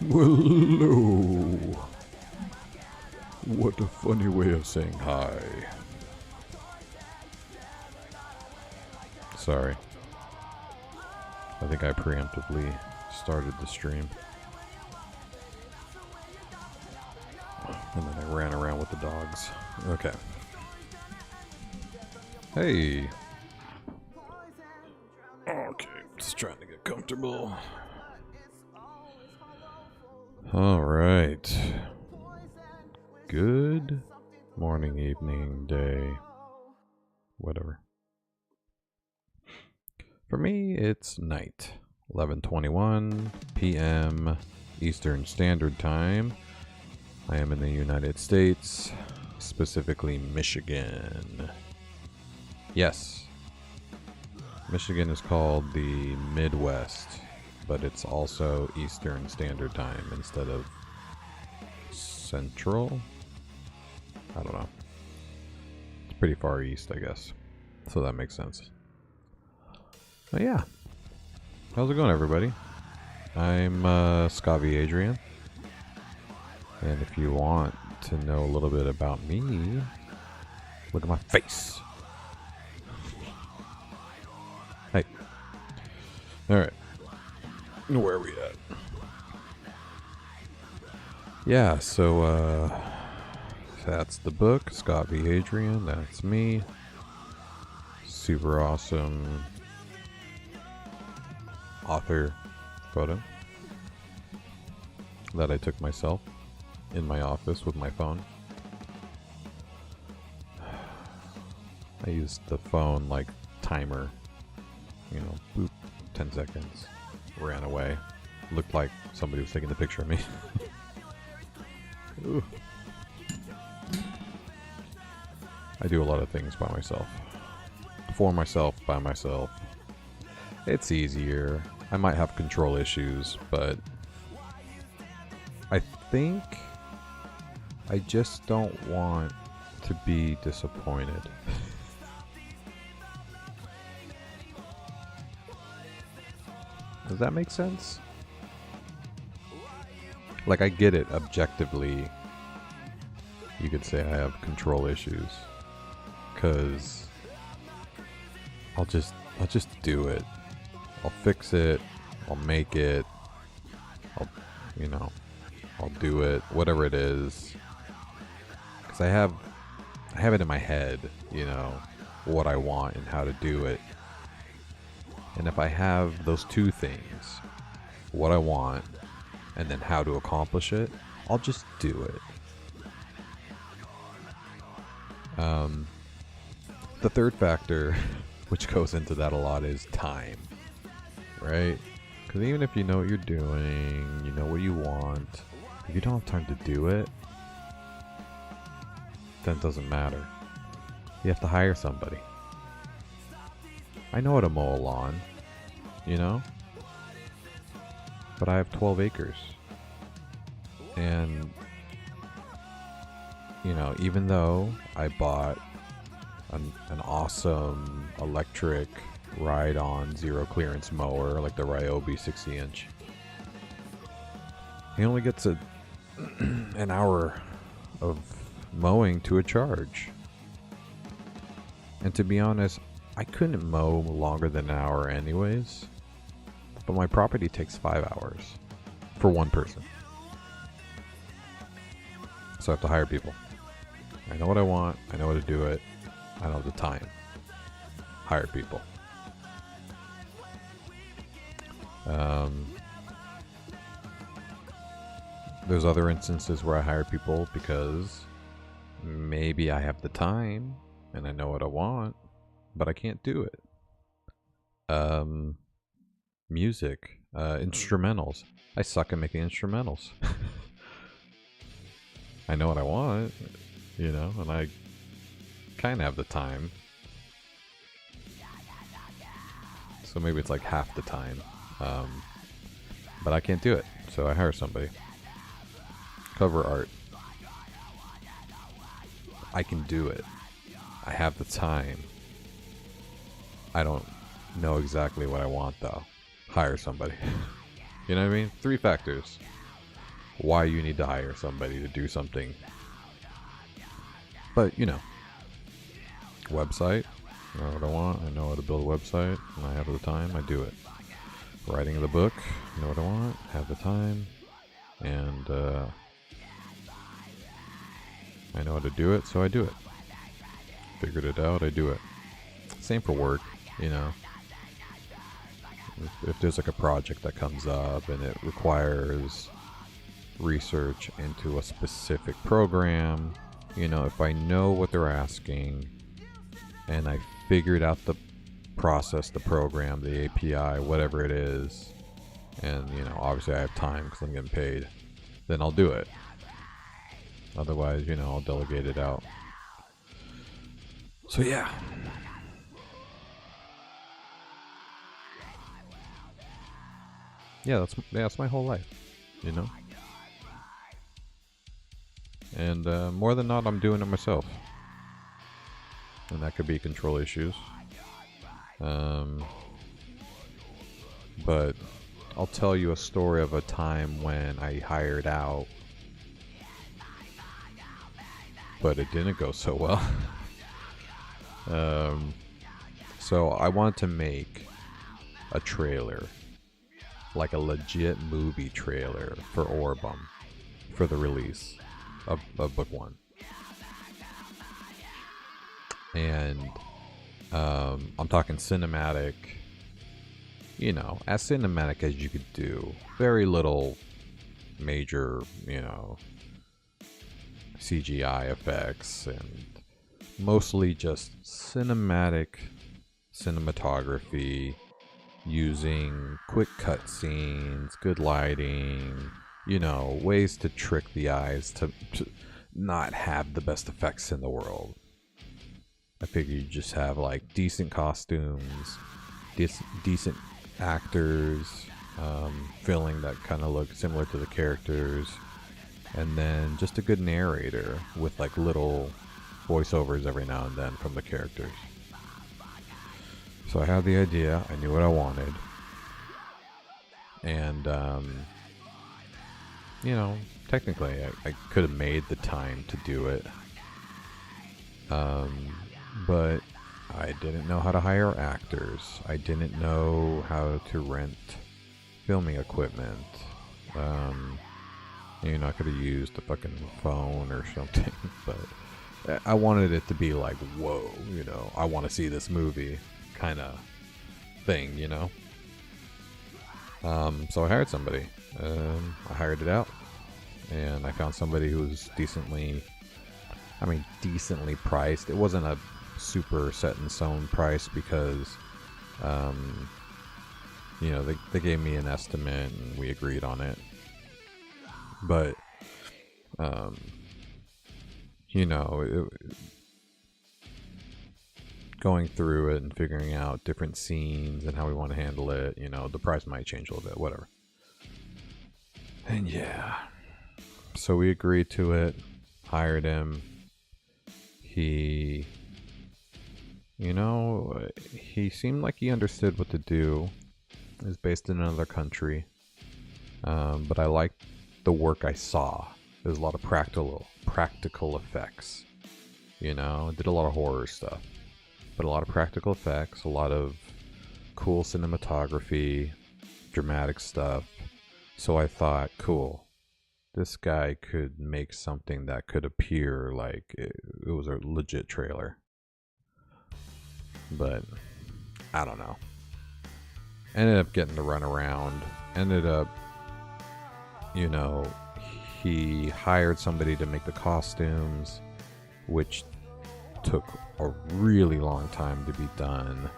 Well, hello. What a funny way of saying hi. Sorry. I think I preemptively started the stream. And then I ran around with the dogs. Okay. Hey. Okay, just trying to get comfortable. All right. Good morning, evening, day, whatever. For me, it's night. 11:21 p.m. Eastern Standard Time. I am in the United States, specifically Michigan. Yes. Michigan is called the Midwest, but it's also Eastern Standard Time instead of Central. I don't know. It's pretty far east, I guess. So that makes sense. But yeah. How's it going, everybody? I'm Scavi Adrian. And if you want to know a little bit about me, look at my face. Hey. Alright. Where are we at? Yeah, so that's the book, Scavi Adrian. That's me. Super awesome author photo that I took myself in my office with my phone. I used the phone like timer, you know, boop, 10 seconds, ran away. Looked like somebody was taking the picture of me. Ooh. I do a lot of things by myself. For myself, by myself. It's easier. I might have control issues, but I think I just don't want to be disappointed. Does that make sense? Like, I get it objectively. You could say I have control issues, because I'll just do it. I'll fix it. I'll make it. I'll do it. Whatever it is, because I have it in my head. You know what I want and how to do it. And if I have those two things, what I want and then how to accomplish it, I'll just do it. The third factor, which goes into that a lot, is time, right? Because even if you know what you're doing, you know what you want, if you don't have time to do it, then it doesn't matter. You have to hire somebody. I know how to mow a lawn, you know? But I have 12 acres. And, you know, even though I bought an awesome electric ride-on zero clearance mower, like the Ryobi 60-inch, he only gets an hour of mowing to a charge. And to be honest, I couldn't mow longer than an hour anyways, but my property takes 5 hours for one person. So I have to hire people. I know what I want, I know how to do it, I don't have the time. Hire people. There's other instances where I hire people because maybe I have the time and I know what I want, but I can't do it. Music, instrumentals. I suck at making instrumentals. I know what I want, you know, and I kind of have the time. So maybe it's like half the time. But I can't do it, so I hire somebody. Cover art. I can do it. I have the time. I don't know exactly what I want, though. Hire somebody. You know what I mean? 3 factors. why you need to hire somebody to do something. But, you know, website, I know what I want. I know how to build a website. When I have the time, I do it. Writing of the book, I know what I want, have the time, and I know how to do it, so I do it. Figured it out, I do it. Same for work, you know. If there's like a project that comes up and it requires research into a specific program, you know, if I know what they're asking and I figured out the process, the program, the API, whatever it is, and, you know, obviously I have time because I'm getting paid, then I'll do it. Otherwise, you know, I'll delegate it out. So yeah. Yeah, that's my whole life, you know? And more than not, I'm doing it myself. And that could be control issues. But I'll tell you a story of a time when I hired out, but it didn't go so well. So I wanted to make a trailer, like a legit movie trailer for Orbem, for the release of book 1. And I'm talking cinematic, you know, as cinematic as you could do. Very little major, you know, CGI effects, and mostly just cinematography, using quick cutscenes, good lighting, you know, ways to trick the eyes to not have the best effects in the world. I figure you just have like decent costumes, decent actors, feeling that kind of look similar to the characters, and then just a good narrator with like little voiceovers every now and then from the characters. So I had the idea, I knew what I wanted, and you know, technically I could have made the time to do it, but I didn't know how to hire actors. I didn't know how to rent filming equipment. You know, I could have used a fucking phone or something, but I wanted it to be like, whoa, you know, I want to see this movie kind of thing, you know. So I hired somebody. I hired it out, and I found somebody who was decently priced. It wasn't a super set in stone price because, you know, they gave me an estimate and we agreed on it. But, you know, going through it and figuring out different scenes and how we want to handle it, you know, the price might change a little bit, whatever. And yeah, so we agreed to it, hired him. He, you know, he seemed like he understood what to do. He was based in another country, but I liked the work I saw. There's a lot of practical effects, you know. Did a lot of horror stuff, but a lot of practical effects, a lot of cool cinematography, dramatic stuff. So I thought, cool, this guy could make something that could appear like it was a legit trailer. But I don't know. Ended up getting to run around. Ended up, you know, he hired somebody to make the costumes, which took a really long time to be done.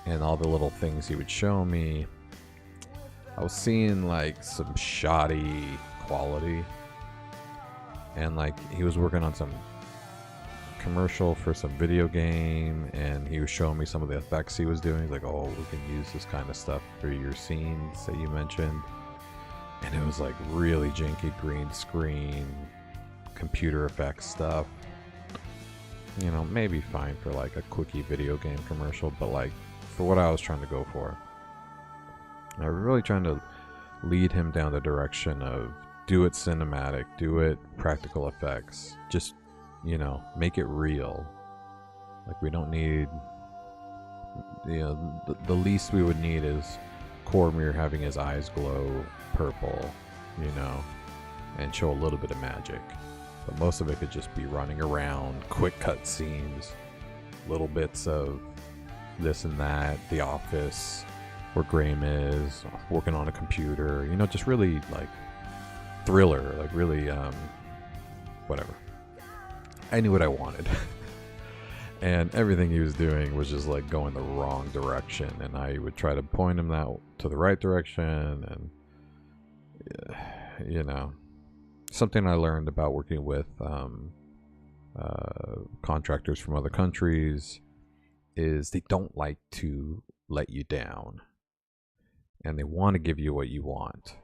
And all the little things he would show me, I was seeing like some shoddy quality. And like he was working on some commercial for some video game, and he was showing me some of the effects he was doing. He's like, oh, we can use this kind of stuff for your scenes that you mentioned. And it was like really janky green screen, computer effects stuff. You know, maybe fine for like a quickie video game commercial, but like for what I was trying to go for, I was really trying to lead him down the direction of do it cinematic, do it practical effects, just, you know, make it real. Like, we don't need, you know, the least we would need is Cormier having his eyes glow purple, you know, and show a little bit of magic. But most of it could just be running around, quick cut scenes, little bits of this and that, The Office, where Graham is, working on a computer, you know, just really, like, thriller, like, really, whatever. I knew what I wanted. And everything he was doing was just, like, going the wrong direction, and I would try to point him to the right direction, and, you know, something I learned about working with contractors from other countries is they don't like to let you down, and they want to give you what you want,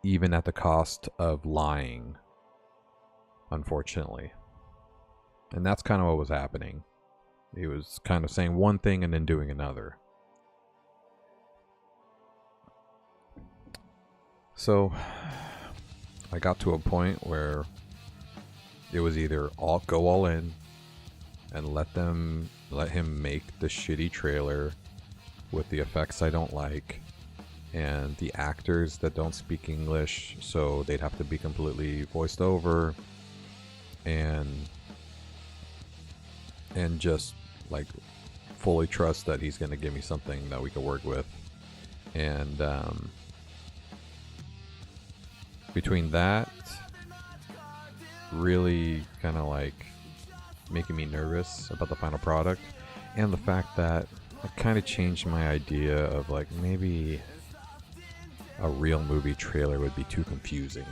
even at the cost of lying, unfortunately. And that's kind of what was happening. He was kind of saying one thing and then doing another. So I got to a point where it was either go all in and let him make the shitty trailer with the effects I don't like and the actors that don't speak English, so they'd have to be completely voiced over, and just, like, fully trust that he's going to give me something that we can work with. And between that, really kind of like making me nervous about the final product, and the fact that I kind of changed my idea of, like, maybe a real movie trailer would be too confusing.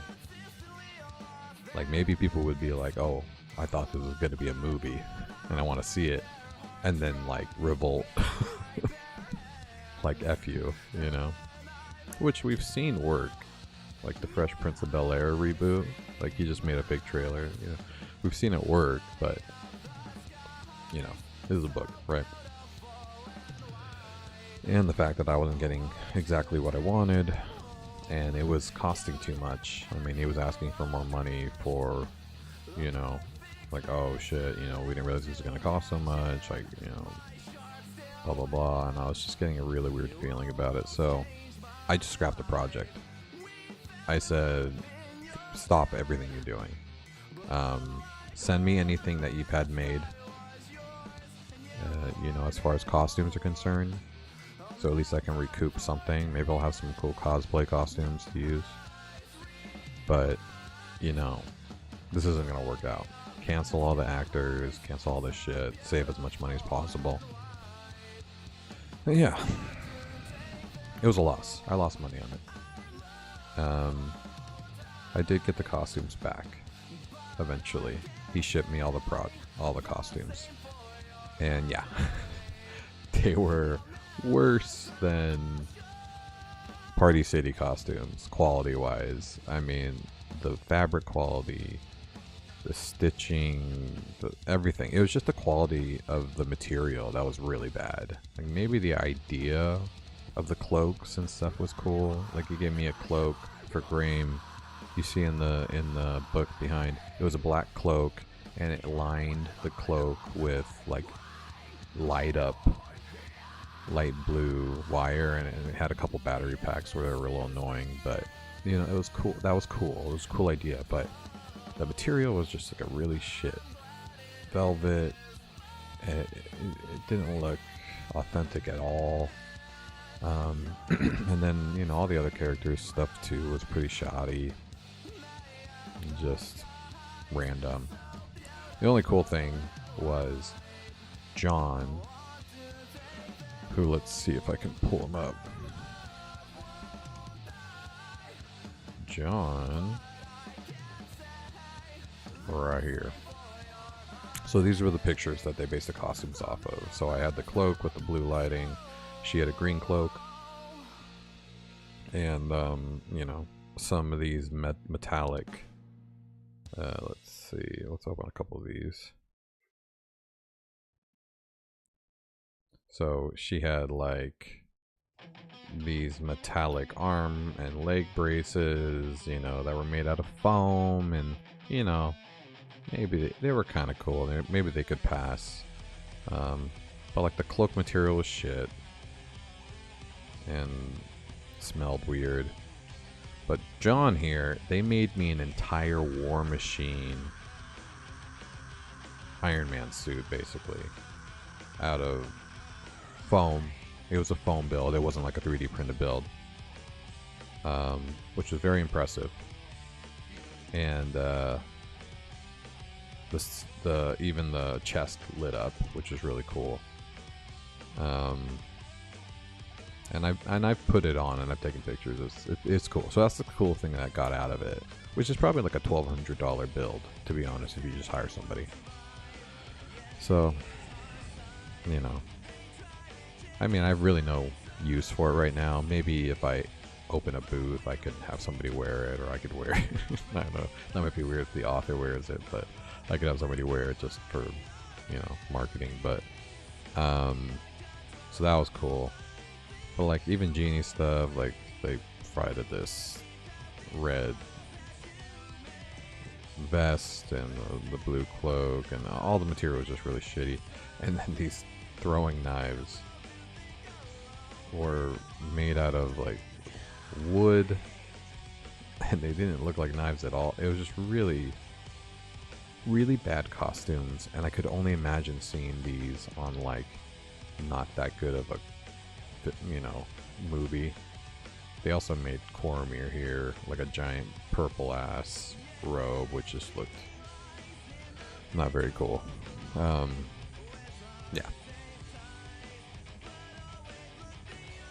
Like, maybe people would be like, oh, I thought this was going to be a movie and I want to see it, and then, like, revolt. Like, F you, you know? Which we've seen work. Like the Fresh Prince of Bel-Air reboot. Like, he just made a fake trailer. You know? We've seen it work, but, you know, this is a book, right? And the fact that I wasn't getting exactly what I wanted, and it was costing too much. I mean, he was asking for more money for, you know, like, oh shit, you know, we didn't realize this was going to cost so much, like, you know, blah blah blah, and I was just getting a really weird feeling about it. So I just scrapped the project. I said, stop everything you're doing. Send me anything that you've had made, you know, as far as costumes are concerned, so at least I can recoup something. Maybe I'll have some cool cosplay costumes to use, but, you know, this isn't gonna work out. Cancel all the actors, cancel all this shit, save as much money as possible. But yeah, it was a loss. I lost money on it. I did get the costumes back eventually. He shipped me all the costumes, and yeah, they were worse than Party City costumes quality wise. I mean, the fabric quality, the stitching, everything. It was just the quality of the material that was really bad. Like, maybe the idea of the cloaks and stuff was cool. Like, he gave me a cloak for Graham. You see in the book behind, it was a black cloak, and it lined the cloak with, like, light blue wire, and it had a couple battery packs where they were a little annoying, but, you know, it was cool. That was cool. It was a cool idea, but the material was just like a really shit velvet. It didn't look authentic at all. And then, you know, all the other characters' stuff too was pretty shoddy. Just random. The only cool thing was John, who, let's see if I can pull him up. John, right here. So these were the pictures that they based the costumes off of. So I had the cloak with the blue lighting. She had a green cloak. And, you know, some of these metallic. Let's see. Let's open a couple of these. So she had, like, these metallic arm and leg braces, you know, that were made out of foam, and you know, maybe they were kind of cool. Maybe they could pass, but like the cloak material was shit and smelled weird. But John here, they made me an entire War Machine Iron Man suit, basically, out of foam. It was a foam build. It wasn't like a 3D printed build, which was very impressive. And even the chest lit up, which is really cool. And I've put it on and I've taken pictures. It's cool. So that's the cool thing that I got out of it, which is probably like a $1,200 build, to be honest, if you just hire somebody. So, you know, I mean, I have really no use for it right now. Maybe if I open a booth, I could have somebody wear it, or I could wear it. I don't know. That might be weird if the author wears it, but I could have somebody wear it just for, you know, marketing. But, so that was cool. But like even Genie stuff, like they provided this red vest and the blue cloak, and all the material was just really shitty. And then these throwing knives were made out of like wood, and they didn't look like knives at all. It was just really, really bad costumes, and I could only imagine seeing these on like not that good of a, you know, movie. They also made Cormir here, like a giant purple ass robe, which just looked not very cool. Yeah.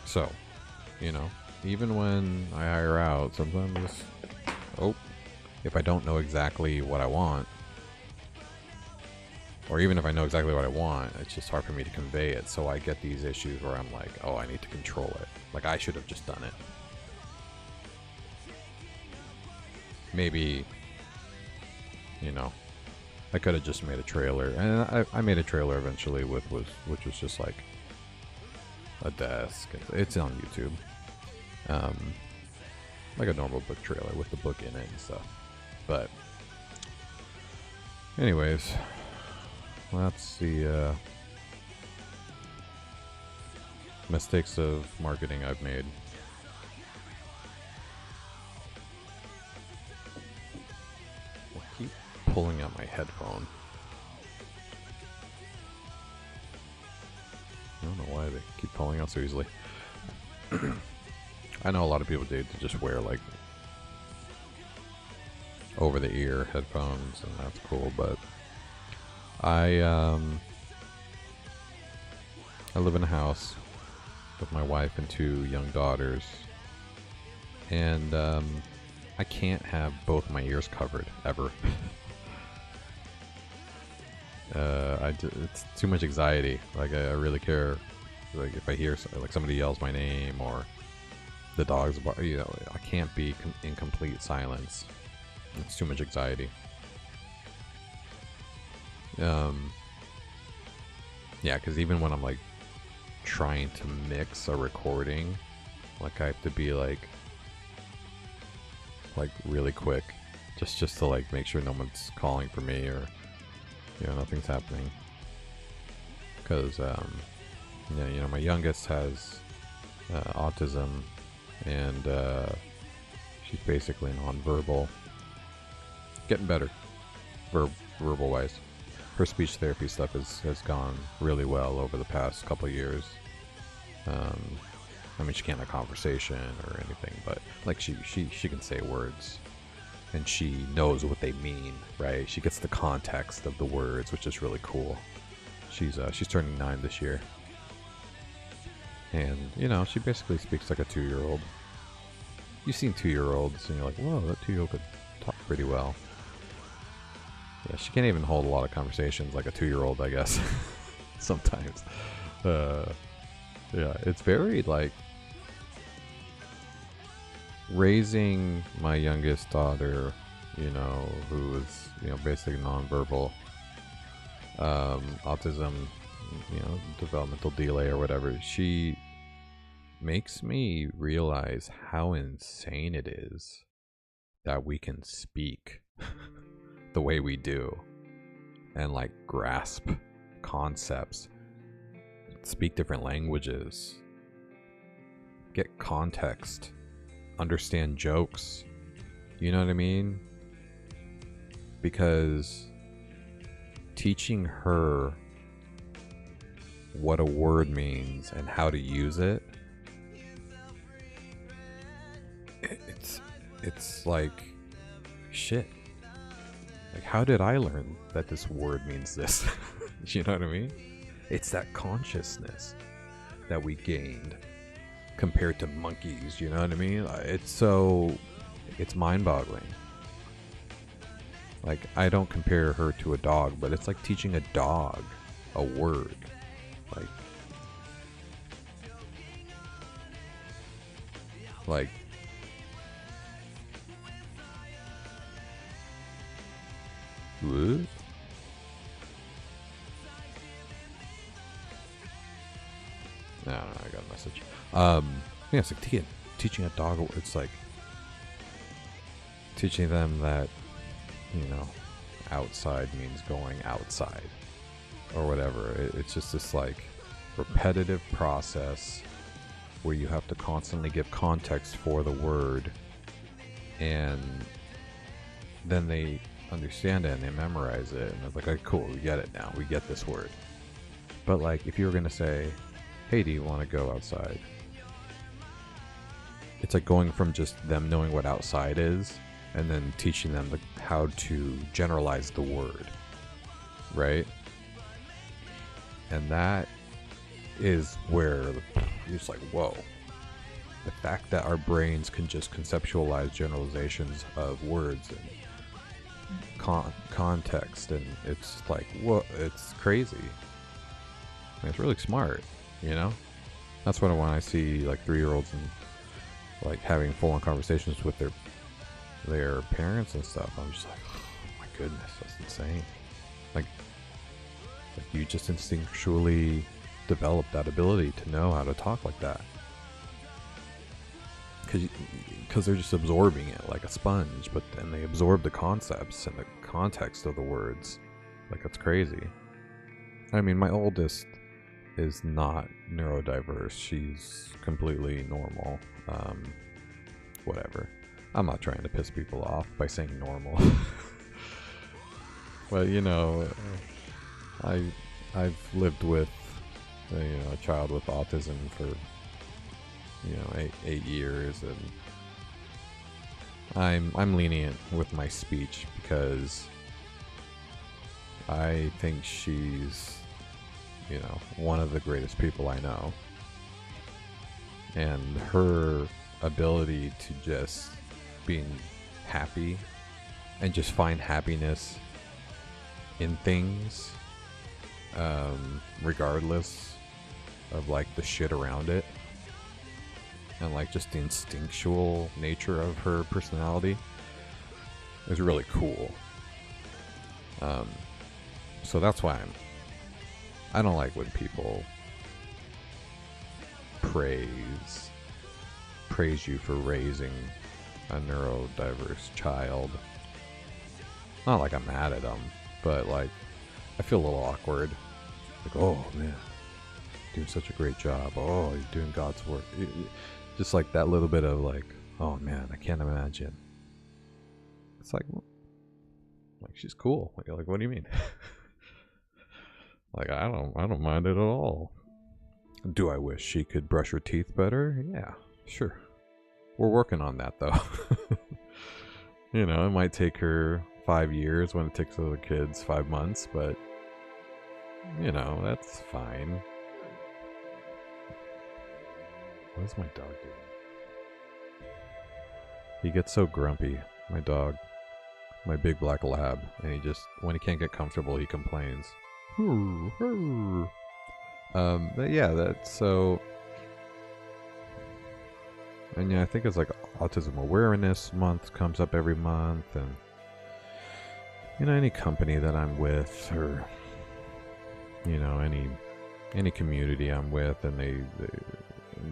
So, you know, even when I hire out, sometimes, if I don't know exactly what I want, or even if I know exactly what I want, it's just hard for me to convey it. So I get these issues where I'm like, oh, I need to control it. Like, I should have just done it. Maybe, you know, I could have just made a trailer. And I made a trailer eventually which was just like a desk. It's on YouTube. Like a normal book trailer with the book in it and stuff. But anyways, that's the mistakes of marketing I've made. I keep pulling out my headphone. I don't know why they keep pulling out so easily. I know a lot of people do to just wear like over the ear headphones, and that's cool, but I live in a house with my wife and 2 young daughters, and I can't have both my ears covered ever. It's too much anxiety. Like I really care. Like if I hear like somebody yells my name or the dogs, you know, I can't be in complete silence. It's too much anxiety. Yeah, because even when I'm like trying to mix a recording, like I have to be like really quick, just to like make sure no one's calling for me, or you know, nothing's happening. Because yeah, you know, my youngest has autism, and she's basically nonverbal. Getting better, verbal wise. Her speech therapy stuff has gone really well over the past couple of years. I mean, she can't have a conversation or anything, but like she can say words, and she knows what they mean, right? She gets the context of the words, which is really cool. She's turning 9 this year, and you know, she basically speaks like a 2-year-old. You've seen 2-year-olds, and you're like, whoa, that 2-year-old could talk pretty well. Yeah, she can't even hold a lot of conversations like a 2-year-old, I guess. Sometimes. Yeah, it's very like raising my youngest daughter, you know, who is, you know, basically nonverbal, autism, you know, developmental delay or whatever. She makes me realize how insane it is that we can speak the way we do and like grasp concepts, speak different languages, get context, understand jokes. You know what I mean? Because teaching her what a word means and how to use it, it's like shit. Like, how did I learn that this word means this? You know what I mean? It's that consciousness that we gained compared to monkeys. You know what I mean? It's mind-boggling. Like, I don't compare her to a dog, but it's like teaching a dog a word. Like what? No, I got a message. Yeah, it's like teaching a dog. It's like teaching them that, you know, outside means going outside or whatever. It's just this like repetitive process where you have to constantly give context for the word, and then they understand it and they memorize it, and it's like, okay, cool, we get it now, we get this word. But like, if you were gonna say, hey, do you want to go outside, it's like going from just them knowing what outside is and then teaching them how to generalize the word, right? And that is where you're just like, whoa. The fact that our brains can just conceptualize generalizations of words and context, and it's like, what? It's crazy. And it's really smart, you know? That's when I see like 3-year-olds and like having full-on conversations with their parents and stuff. I'm just like, oh my goodness, that's insane. Like you just instinctually develop that ability to know how to talk like that, because they're just absorbing it like a sponge, but then they absorb the concepts and the context of the words. Like, that's crazy. I mean, my oldest is not neurodiverse. She's completely normal. Whatever. I'm not trying to piss people off by saying normal. But, you know, I've lived with a child with autism for 8 years, and I'm lenient with my speech because I think she's one of the greatest people I know, and her ability to just being happy and just find happiness in things, regardless of like the shit around it, and like just the instinctual nature of her personality is really cool. So that's why I don't like when people praise you for raising a neurodiverse child. Not like I'm mad at them, but like I feel a little awkward. Like, oh man, doing such a great job. Oh, you're doing God's work. Just like that little bit of like, oh man, I can't imagine. It's like she's cool. Like what do you mean? Like I don't mind it at all. Do I wish she could brush her teeth better? Yeah, sure. We're working on that though. It might take her 5 years when it takes other kids 5 months, but that's fine. What is my dog doing? He gets so grumpy, my dog. My big black lab, and he just, when he can't get comfortable, he complains. But yeah, that's so. And yeah, I think it's like Autism Awareness Month comes up every month, and any company that I'm with, or any community I'm with, and they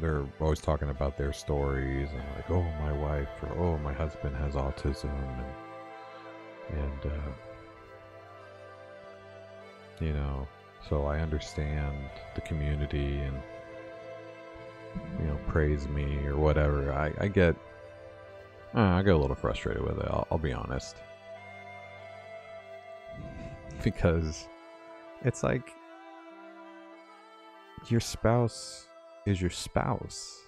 they're always talking about their stories and like, oh, my wife or oh, my husband has autism, and you know, so I understand the community and, you know, praise me or whatever. I get a little frustrated with it. I'll be honest, because it's like your spouse is your spouse,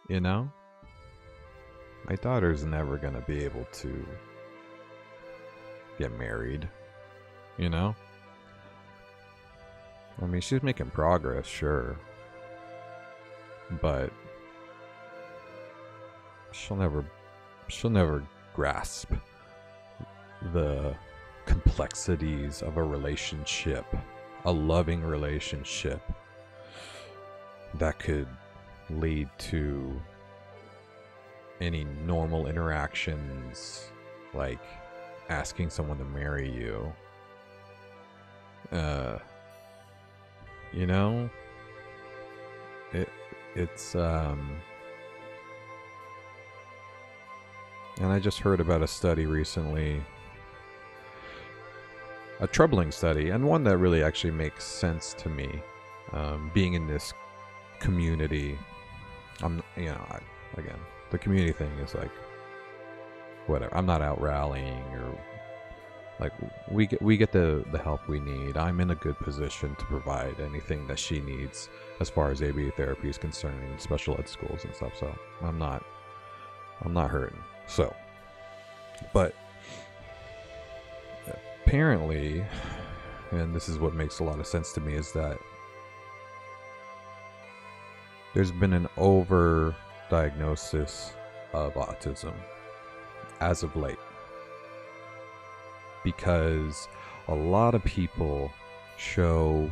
you know? My daughter's never gonna be able to get married, you know? I mean, she's making progress, sure, but she'll never grasp the complexities of a relationship, a loving relationship that could lead to any normal interactions, like asking someone to marry you. You know, it's and I just heard about a study recently, a troubling study, and one that really actually makes sense to me. Being in this community, again, the community thing is like, whatever. I'm not out rallying or like we get the help we need. I'm in a good position to provide anything that she needs as far as ABA therapy is concerned, special ed schools and stuff. So I'm not hurting. So, but apparently, and this is what makes a lot of sense to me, is that there's been an over-diagnosis of autism as of late, because a lot of people show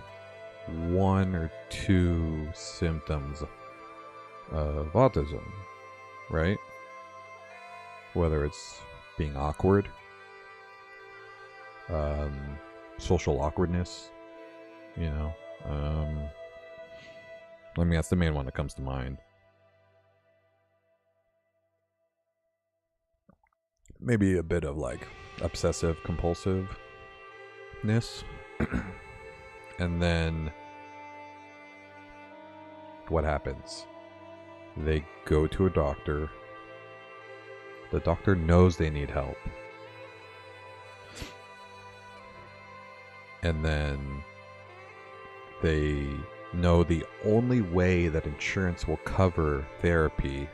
one or two symptoms of autism, right? Whether it's being awkward, social awkwardness, you know, I mean, that's the main one that comes to mind. Maybe a bit of like obsessive compulsiveness. And then what happens? They go to a doctor. The doctor knows they need help. And then they know the only way that insurance will cover therapy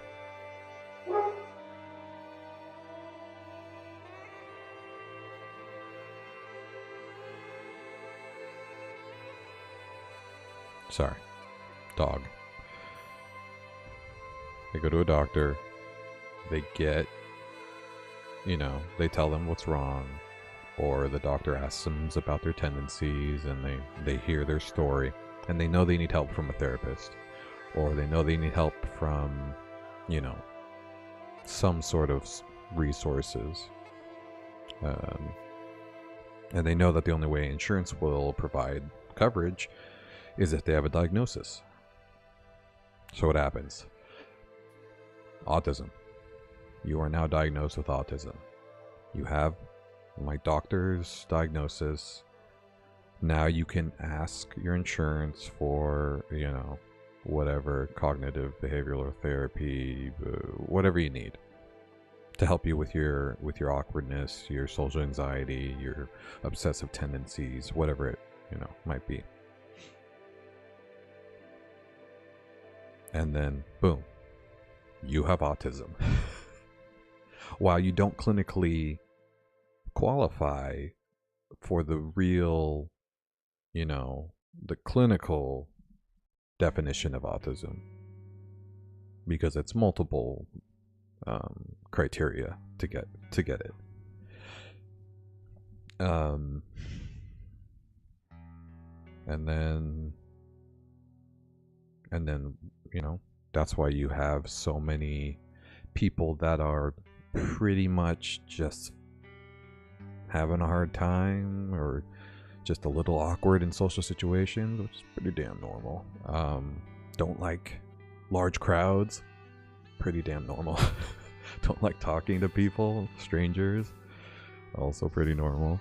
dog. They go to a doctor. They get, they tell them what's wrong, or the doctor asks them about their tendencies, and they hear their story, and they know they need help from a therapist, or they know they need help from, some sort of resources. And they know that the only way insurance will provide coverage is if they have a diagnosis. So what happens? Autism. You are now diagnosed with autism. You have my doctor's diagnosis. Now you can ask your insurance for, whatever cognitive behavioral therapy, whatever you need to help you with your awkwardness, your social anxiety, your obsessive tendencies, whatever it, might be. And then, boom, you have autism. While you don't clinically qualify for the real, the clinical definition of autism, because it's multiple criteria to get it. And then that's why you have so many people that are pretty much just having a hard time or just a little awkward in social situations, which is pretty damn normal. Don't like large crowds, pretty damn normal. Don't like talking to people, strangers, also pretty normal.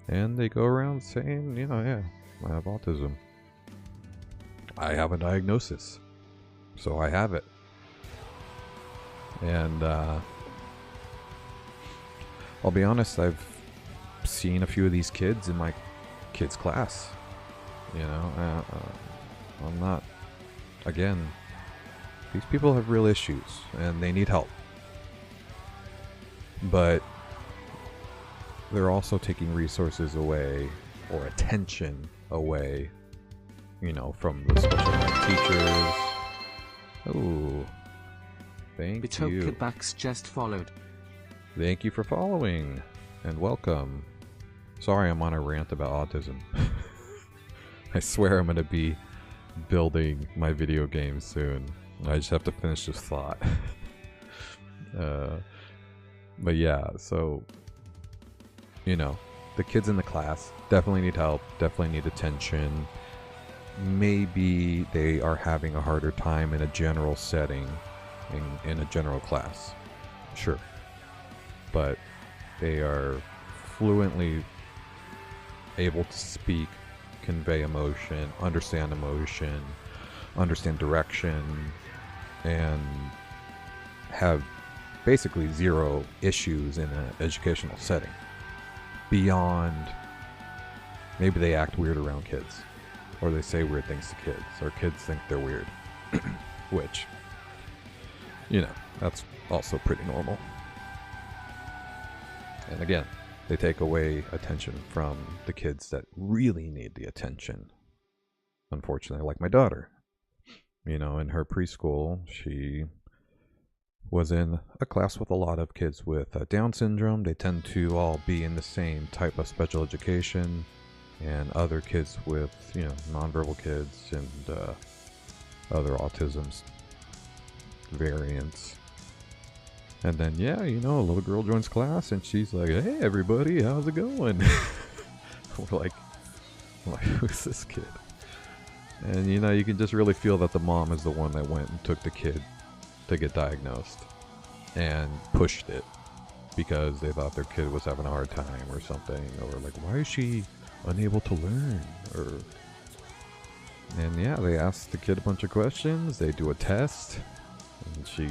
And they go around saying, you know, yeah, I have autism. I have a diagnosis, so I have it. And I'll be honest, I've seen a few of these kids in my kids' class. You know, I'm not, again, these people have real issues and they need help. But they're also taking resources away or attention away, you know, from the special ed teachers. Oh, thank you. Backs just followed. Thank you for following and welcome. Sorry, I'm on a rant about autism. I swear I'm going to be building my video game soon. I just have to finish this thought. But yeah, so, you know, the kids in the class definitely need help, definitely need attention. Maybe they are having a harder time in a general setting, in a general class. Sure. But they are fluently able to speak, convey emotion, understand direction, and have basically zero issues in an educational setting. Beyond, maybe they act weird around kids, or they say weird things to kids, or kids think they're weird. Which, you know, that's also pretty normal. And again, they take away attention from the kids that really need the attention. Unfortunately, like my daughter. You know, in her preschool, she was in a class with a lot of kids with Down syndrome. They tend to all be in the same type of special education, and other kids with, you know, nonverbal kids and other autism variants. And then, yeah, you know, a little girl joins class and she's like, hey, everybody, how's it going? We're like, who's this kid? And, you know, you can just really feel that the mom is the one that went and took the kid to get diagnosed and pushed it because they thought their kid was having a hard time or something. Or like, why is she unable to learn? And yeah, they ask the kid a bunch of questions. They do a test and she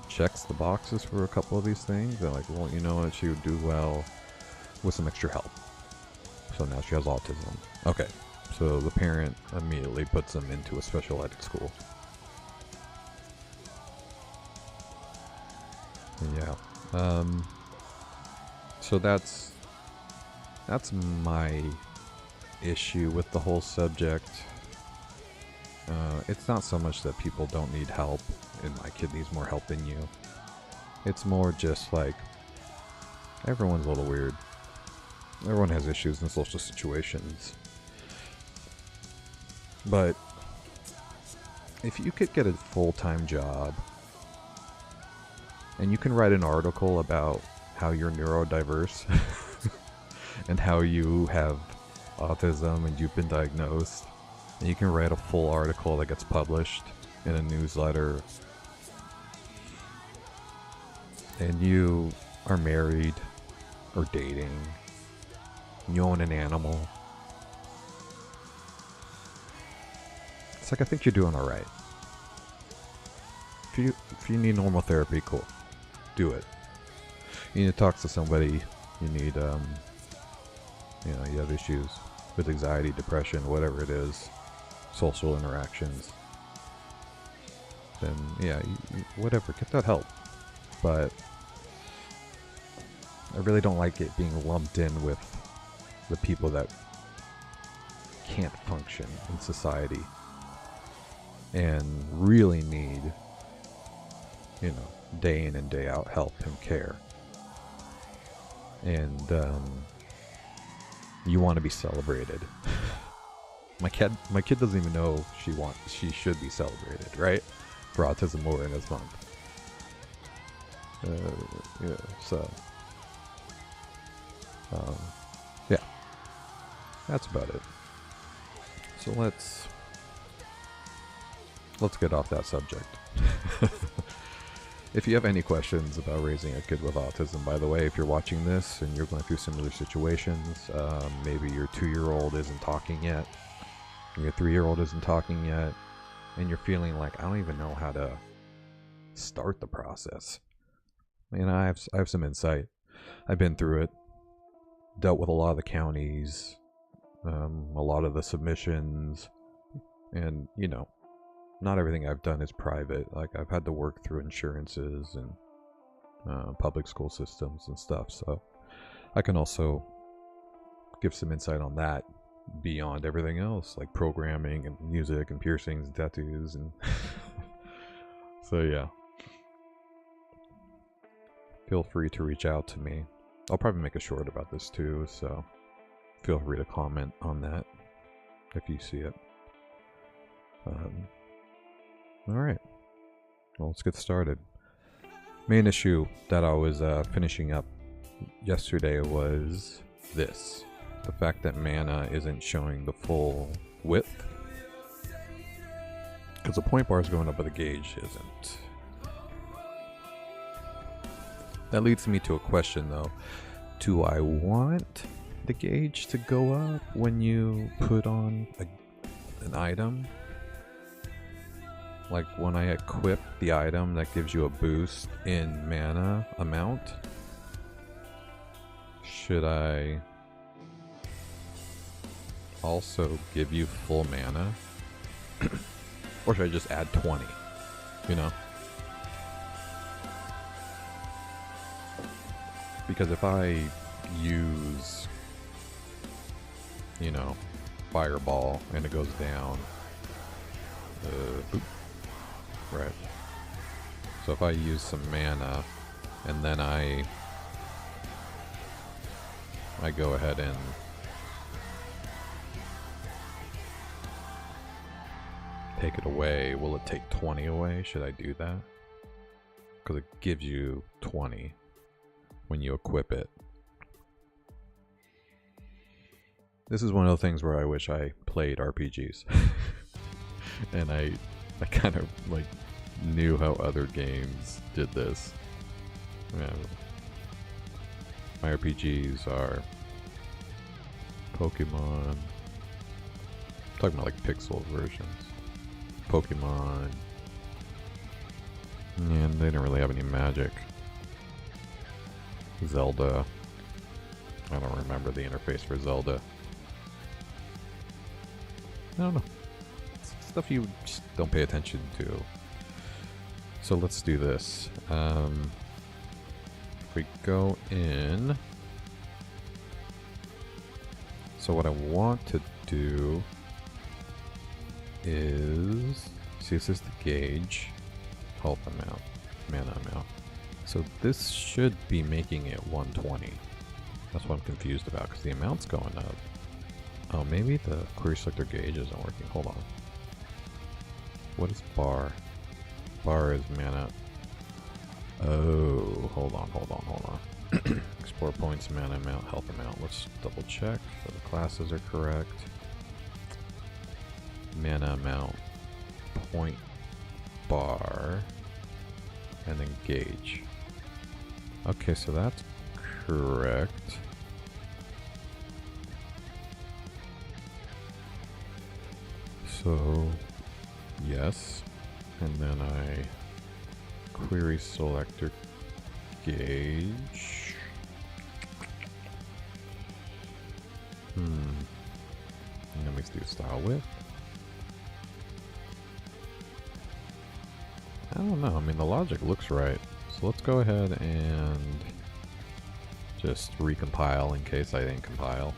checks the boxes for a couple of these things. They're like, well, you know what, she would do well with some extra help. So now she has autism. Okay, so the parent immediately puts them into a special ed school. Yeah. So that's my issue with the whole subject. It's not so much that people don't need help and my kid needs more help than you. It's more just like everyone's a little weird. Everyone has issues in social situations. But if you could get a full-time job and you can write an article about how you're neurodiverse and how you have autism and you've been diagnosed, and you can write a full article that gets published in a newsletter, and you are married or dating, and you own an animal, it's like, I think you're doing all right. If you need normal therapy, cool, do it. You need to talk to somebody. You need, you know, you have issues with anxiety, depression, whatever it is, social interactions, then yeah, whatever, get that help. But I really don't like it being lumped in with the people that can't function in society and really need, you know, day in and day out help and care. And you want to be celebrated. My kid doesn't even know she should be celebrated, right? For Autism Awareness Month. Yeah, so yeah, that's about it. So let's let's get off that subject. If you have any questions about raising a kid with autism, by the way, if you're watching this and you're going through similar situations, maybe your 2-year-old isn't talking yet, and your 3-year-old isn't talking yet, and you're feeling like, I don't even know how to start the process. I have some insight. I've been through it, dealt with a lot of the counties, a lot of the submissions, and, not everything I've done is private. Like, I've had to work through insurances and public school systems and stuff, so I can also give some insight on that beyond everything else, like programming and music and piercings and tattoos and so yeah. Feel free to reach out to me. I'll probably make a short about this too, so feel free to comment on that if you see it. Alright, well, let's get started. Main issue that I was finishing up yesterday was this. The fact that mana isn't showing the full width. Because the point bar is going up, but the gauge isn't. That leads me to a question though. Do I want the gauge to go up when you put on an item? Like when I equip the item that gives you a boost in mana amount? Should I also give you full mana? Or should I just add 20? Because if I use, Fireball and it goes down, boop. Right. So if I use some mana and then I go ahead and take it away, will it take 20 away? Should I do that? Because it gives you 20 when you equip it. This is one of the things where I wish I played RPGs. And I kind of like knew how other games did this. My RPGs are Pokemon. I'm talking about like pixel versions. Pokemon. And they don't really have any magic. Zelda. I don't remember the interface for Zelda. I don't know. Stuff you just don't pay attention to. So let's do this. If we go in. So what I want to do is, see, this is the gauge, health amount, mana amount. So this should be making it 120. That's what I'm confused about, because the amount's going up. Oh, maybe the query selector gauge isn't working. Hold on. What is bar? Bar is mana. Oh, hold on. Explore points, mana amount, health amount. Let's double check that the classes are correct. Mana amount, point bar, and then gauge. Okay, so that's correct. So, yes. And then I query selector gauge. And then we do style width. I don't know. I mean, the logic looks right. So let's go ahead and just recompile in case I didn't compile.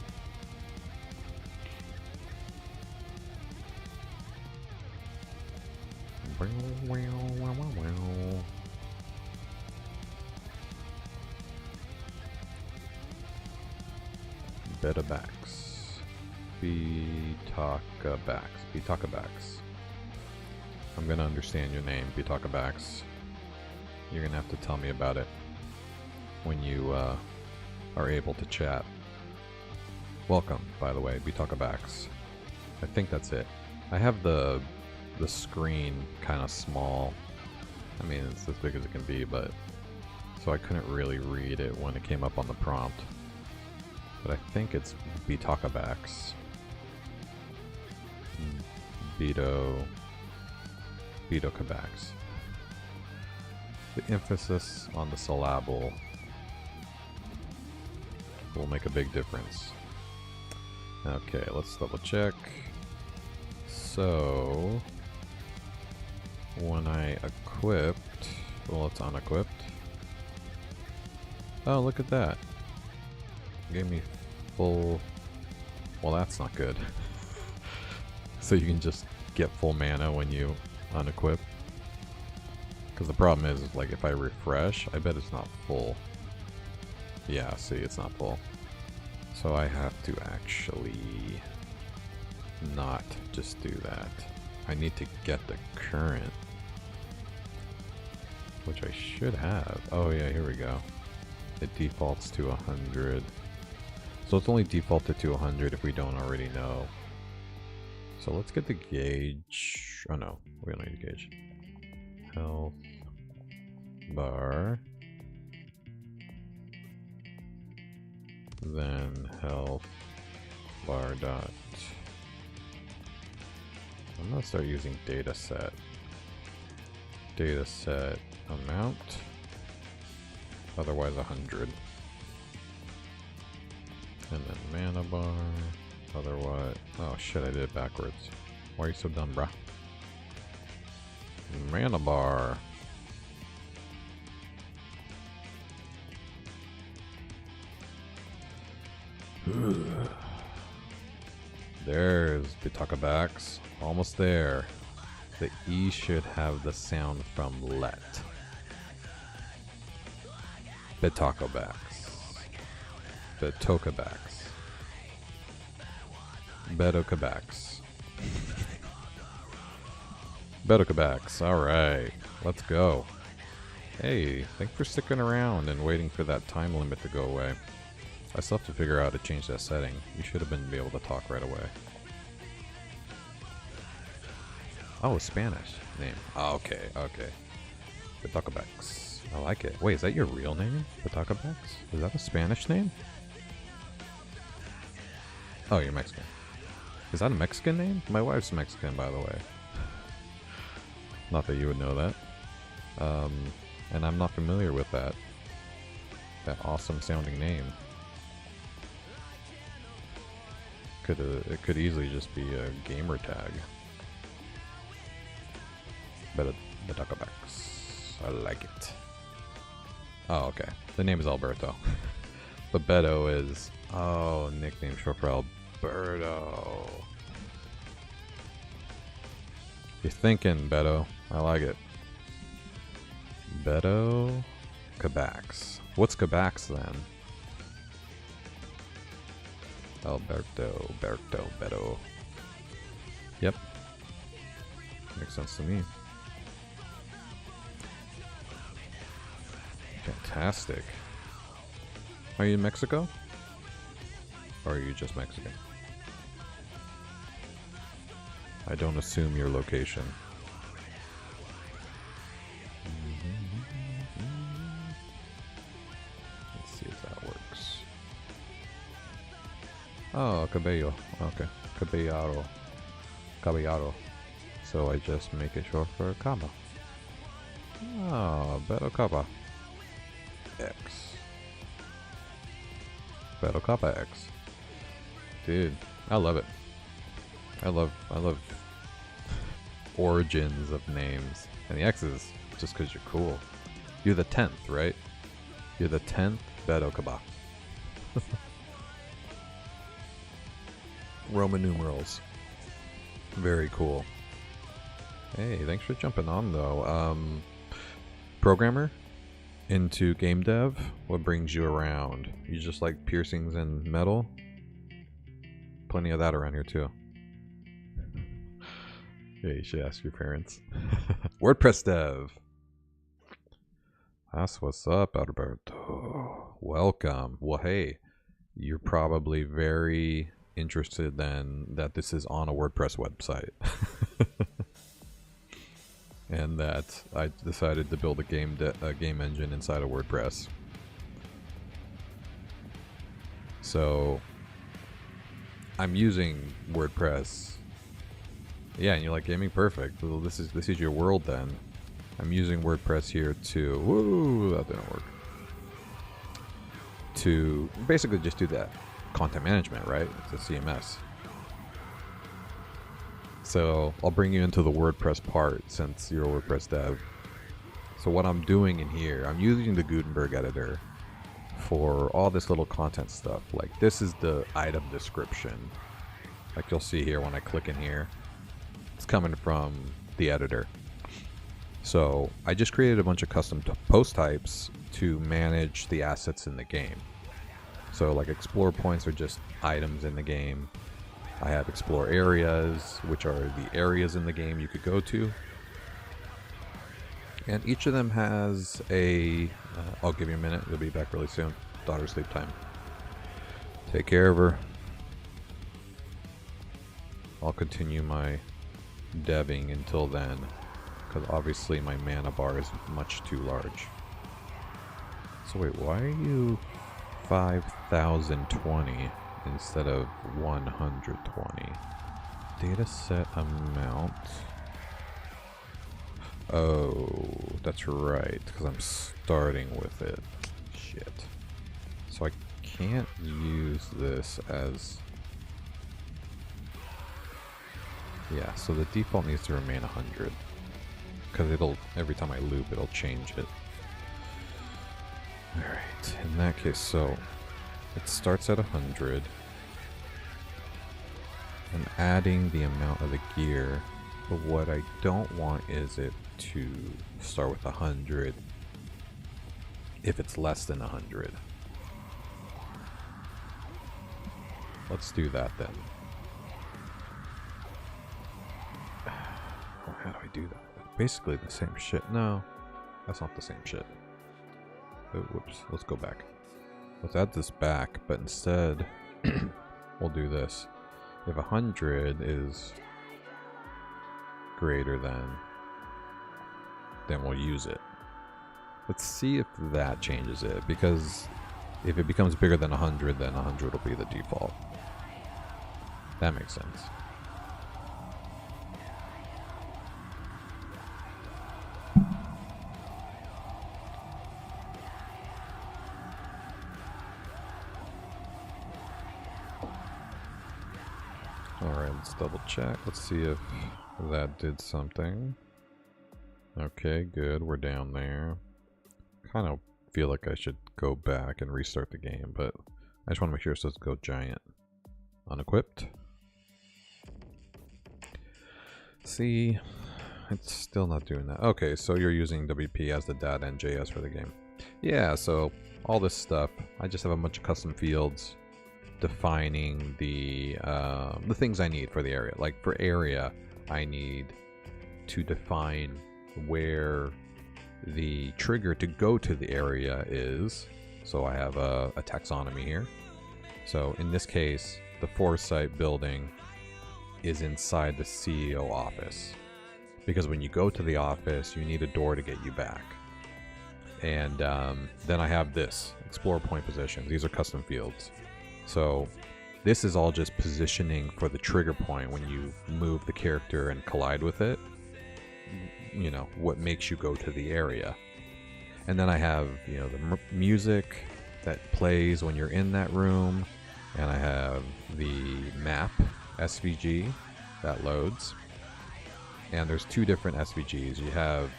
Betabax. Bitakabax. I'm gonna understand your name, Bitakabax. You're gonna have to tell me about it when you are able to chat. Welcome, by the way, Bitakabax. I think that's it. I have the the screen kind of small. I mean, it's as big as it can be, but so I couldn't really read it when it came up on the prompt. But I think it's Bitakabax. Bitakabax. The emphasis on the syllable will make a big difference. Okay, let's double check. So when I equipped, well, it's unequipped. Oh, look at that. Gave me full. Well, that's not good. So you can just get full mana when you unequip. Because the problem is, like, if I refresh, I bet it's not full. Yeah, see, it's not full. So I have to actually not just do that. I need to get the current, which I should have. Oh yeah, here we go. It defaults to 100. So it's only defaulted to 100 if we don't already know. So let's get the gauge. Oh no, we don't need a gauge. Health bar. Then health bar dot. I'm gonna start using data set. Data set amount. Otherwise 100. And then mana bar. Otherwise. Oh shit, I did it backwards. Why are you so dumb, bruh? Mana bar. There's Bitakabax. Almost there. The E should have the sound from let. Bitakabax. Betokabax. Betokabax. Betokabax. Alright. Let's go. Hey, thanks for sticking around and waiting for that time limit to go away. I still have to figure out how to change that setting. You should have been able to talk right away. Oh, Spanish name. Oh, okay, okay. Bitakabax. I like it. Wait, is that your real name? Bitakabax? Is that a Spanish name? Oh, you're Mexican. Is that a Mexican name? My wife's Mexican, by the way. Not that you would know that. And I'm not familiar with that awesome sounding name. It could easily just be a gamer tag. Bitakabax. I like it. Oh, okay. The name is Alberto. But Beto is... Oh, nickname short for Alberto. You're thinking, Beto. I like it. Beto Cabax. What's Cabax then? Alberto, Beto. Yep. Makes sense to me. Fantastic. Are you in Mexico? Or are you just Mexican? I don't assume your location. Let's see if that works. Oh, cabello. Okay. Caballero. So I just make it short for Caba. Oh, Beto Caba X. Beto Caba X. Dude, I love it. I love origins of names. And the X is just because you're cool. You're the 10th, right? You're the 10th Beto Caba. Roman numerals. Very cool. Hey, thanks for jumping on though. Programmer into game dev, what brings you around? You just like piercings and metal? Plenty of that around here too. Yeah, you should ask your parents. WordPress dev. That's what's up, Alberto. Welcome. Well, hey, you're probably very interested then that this is on a WordPress website. and that I decided to build a game engine inside of WordPress. So I'm using WordPress. Yeah, and you're like, gaming, perfect. Well, this is your world then. I'm using WordPress here to, woo, that didn't work. To basically just do that content management, right? It's a CMS. So I'll bring you into the WordPress part since you're a WordPress dev. So what I'm doing in here, I'm using the Gutenberg editor for all this little content stuff. Like this is the item description. Like you'll see here when I click in here, it's coming from the editor. So I just created a bunch of custom post types to manage the assets in the game. So like explore points are just items in the game. I have explore areas, which are the areas in the game you could go to. And each of them has a, I'll give you a minute, you'll be back really soon. Daughter's sleep time. Take care of her. I'll continue my deving until then, because obviously my mana bar is much too large. So wait, why are you 5020 instead of 120? Data set amount. Oh, that's right, because I'm starting with it. Shit. So I can't use this as... Yeah, so the default needs to remain 100. Because it'll, every time I loop, it'll change it. Alright, in that case, so it starts at 100. I'm adding the amount of the gear, but what I don't want is it to start with 100 if it's less than 100. Let's do that then. How do I do that? Basically the same shit. No, that's not the same shit. Oh, whoops, let's go back. Let's add this back, but instead we'll do this. If 100 is greater than, then we'll use it. Let's see if that changes it, because if it becomes bigger than 100, then 100 will be the default. That makes sense. Alright, let's double check. Let's see if that did something. Okay, good. We're down there. Kind of feel like I should go back and restart the game, but I just want to make sure it says go giant. Unequipped. See, it's still not doing that. Okay, so you're using WP as the data and JS for the game. Yeah, so all this stuff, I just have a bunch of custom fields defining the things I need for the area. Like for area, I need to define where the trigger to go to the area is. So I have a taxonomy here. So in this case, the Foresight building is inside the CEO office, because when you go to the office, you need a door to get you back. And then I have this explore point positions. These are custom fields. So this is all just positioning for the trigger point when you move the character and collide with it. You know, what makes you go to the area. And then I have, you know, the music that plays when you're in that room. And I have the map SVG that loads. And there's two different SVGs. You have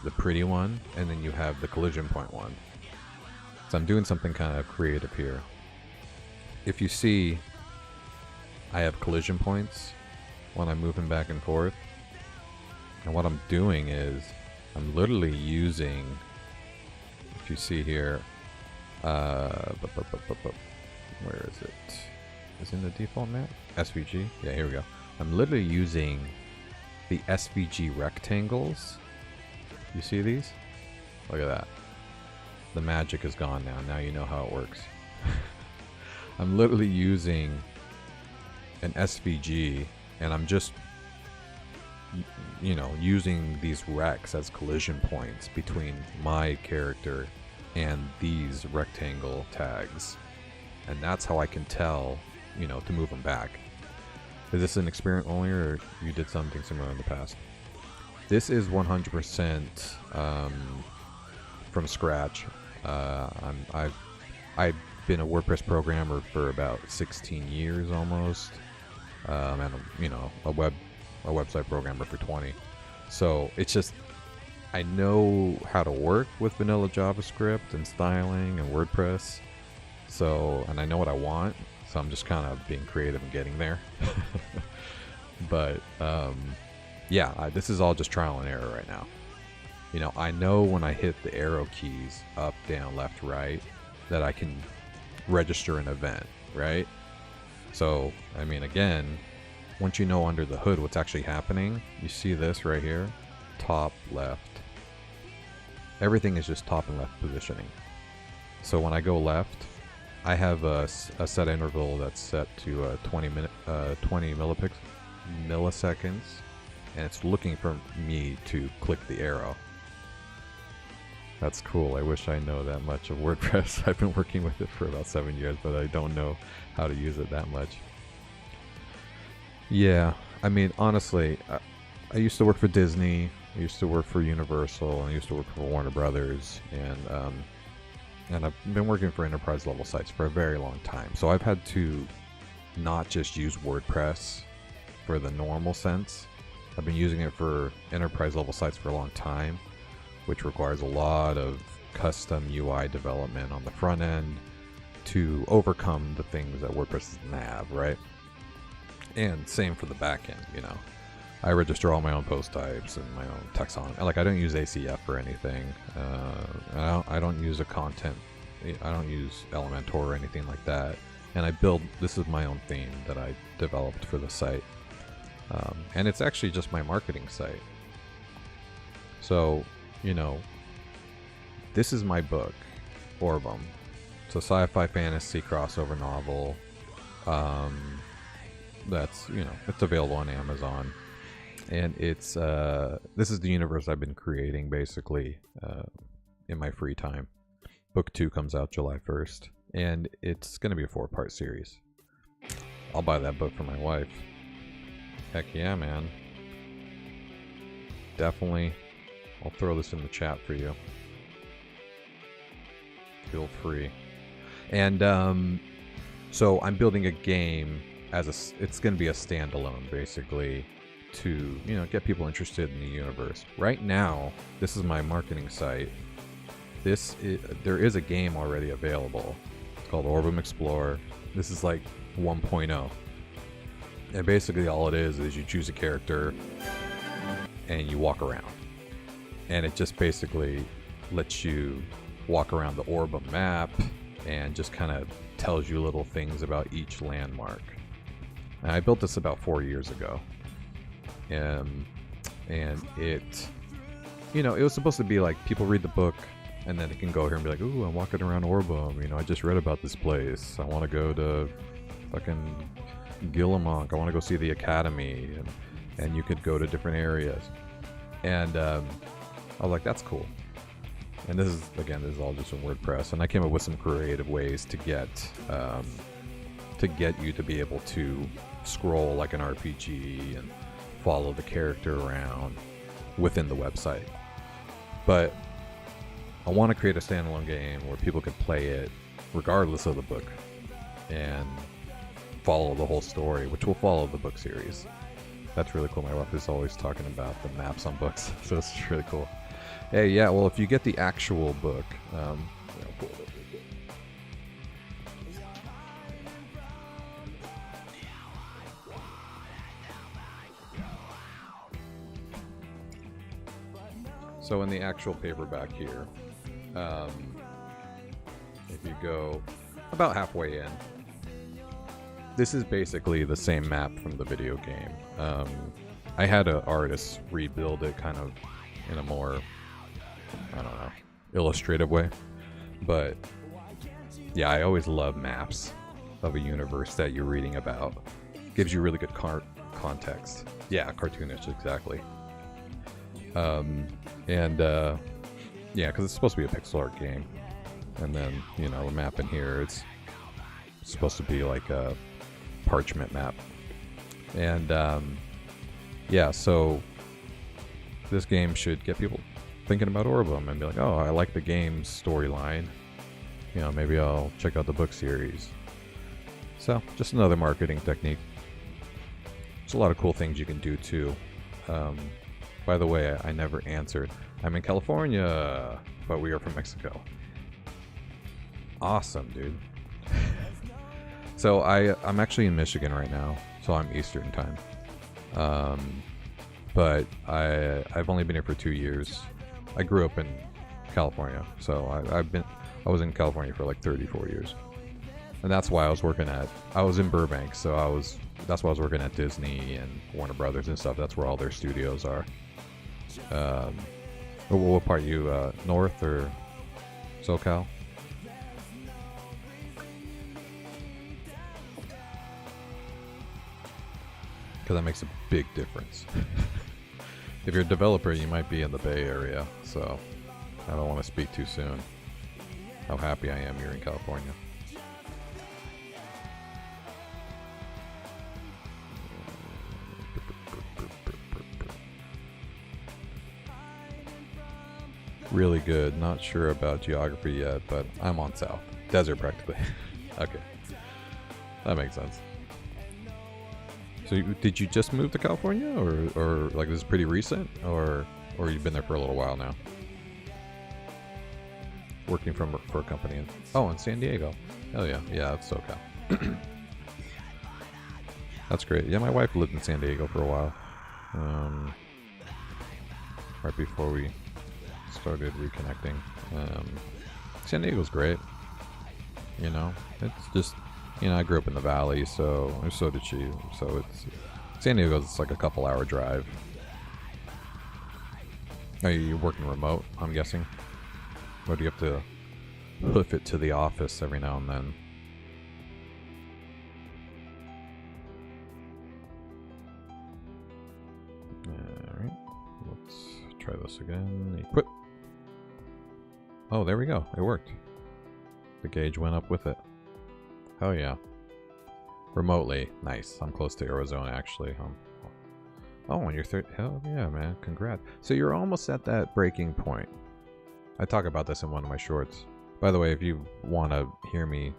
the pretty one, and then you have the collision point one. So I'm doing something kind of creative here. If you see, I have collision points when I'm moving back and forth. And what I'm doing is I'm literally using, if you see here, where is it? Is it in the default map? SVG? Yeah, here we go. I'm literally using the SVG rectangles. You see these? Look at that. The magic is gone now. Now you know how it works. I'm literally using an SVG, and I'm just you know, using these recs as collision points between my character and these rectangle tags. And that's how I can tell, you know, to move them back. Is this an experiment only, or you did something similar in the past? This is 100% from scratch. I've been a WordPress programmer for about 16 years almost, and you know, a website programmer for 20. So it's just, I know how to work with vanilla JavaScript and styling and WordPress. So, and I know what I want. So I'm just kind of being creative and getting there. But yeah, this is all just trial and error right now. You know, I know when I hit the arrow keys up, down, left, right, that I can register an event, right? So, I mean, again, once you know under the hood what's actually happening, you see this right here, top, left. Everything is just top and left positioning. So when I go left, I have a set interval that's set to 20 milliseconds, and it's looking for me to click the arrow. That's cool. I wish I know that much of WordPress. I've been working with it for about 7 years, but I don't know how to use it that much. Yeah, I mean, honestly, I used to work for Disney, I used to work for Universal, and I used to work for Warner Brothers, and I've been working for enterprise level sites for a very long time. So I've had to not just use WordPress for the normal sense. I've been using it for enterprise level sites for a long time, which requires a lot of custom UI development on the front end to overcome the things that WordPress doesn't have, right? And same for the back end, you know. I register all my own post types and my own taxonomy. Like, I don't use ACF or anything. I don't use I don't use Elementor or anything like that. And this is my own theme that I developed for the site. And it's actually just my marketing site. So, you know, this is my book, Orbem. It's a sci-fi fantasy crossover novel. That's, you know, it's available on Amazon. And it's this is the universe I've been creating basically in my free time. Book 2 comes out July 1st, and it's going to be a 4-part series. I'll buy that book for my wife. Heck yeah, man. Definitely. I'll throw this in the chat for you. Feel free. And so I'm building a game it's going to be a standalone basically, to, you know, get people interested in the universe. Right now, this is my marketing site. There is a game already available. It's called Orbem Explorer. This is like 1.0. And basically all it is you choose a character and you walk around. And it just basically lets you walk around the Orbem map and just kind of tells you little things about each landmark. And I built this about 4 years ago. And it, you know, it was supposed to be like people read the book and then they can go here and be like, ooh, I'm walking around Orbem, you know, I just read about this place. I want to go to fucking Guillemont. I want to go see the Academy. And you could go to different areas. And I was like, that's cool. And this is all just in WordPress. And I came up with some creative ways to get you to be able to scroll like an RPG and follow the character around within the website. But I want to create a standalone game where people could play it regardless of the book and follow the whole story, which will follow the book series. That's really cool. My wife is always talking about the maps on books, so it's really cool. Hey, yeah, well, if you get the actual book, so in the actual paperback here, if you go about halfway in, this is basically the same map from the video game. I had an artist rebuild it kind of in a more, I don't know, illustrative way. But yeah, I always love maps of a universe that you're reading about. Gives you really good context. Yeah, cartoonish, exactly. Yeah, because it's supposed to be a pixel art game. And then, you know, the map in here, it's supposed to be like a parchment map. And, yeah, so this game should get people thinking about Orbem and be like, oh, I like the game's storyline. You know, maybe I'll check out the book series. So, just another marketing technique. There's a lot of cool things you can do, too. By the way, I never answered. I'm in California, but we are from Mexico. Awesome, dude. So I'm actually in Michigan right now, so I'm Eastern time. But I've only been here for 2 years. I grew up in California, so I was in California for like 34 years. And that's why I was in Burbank, so that's why I was working at Disney and Warner Brothers and stuff. That's where all their studios are. What part are you, North or SoCal? Because that makes a big difference. If you're a developer, you might be in the Bay Area, so I don't want to speak too soon. How happy I am here in California. Really good. Not sure about geography yet, but I'm on south. Desert practically. Okay. That makes sense. So did you just move to California, or like this is pretty recent, or you've been there for a little while now? Working for a company in San Diego. Hell yeah. Yeah, that's SoCal. That's great. Yeah, my wife lived in San Diego for a while. Right before we started reconnecting. San Diego's great. You know, it's just, you know, I grew up in the valley, so did she. So San Diego's like a couple hour drive. Are you working remote, I'm guessing? Or do you have to hoof it to the office every now and then? Alright, let's try this again. Equip. Oh, there we go. It worked. The gauge went up with it. Hell yeah. Remotely. Nice. I'm close to Arizona, actually. Oh, and you're third. Hell yeah, man. Congrats. So you're almost at that breaking point. I talk about this in one of my shorts. By the way, if you want to hear me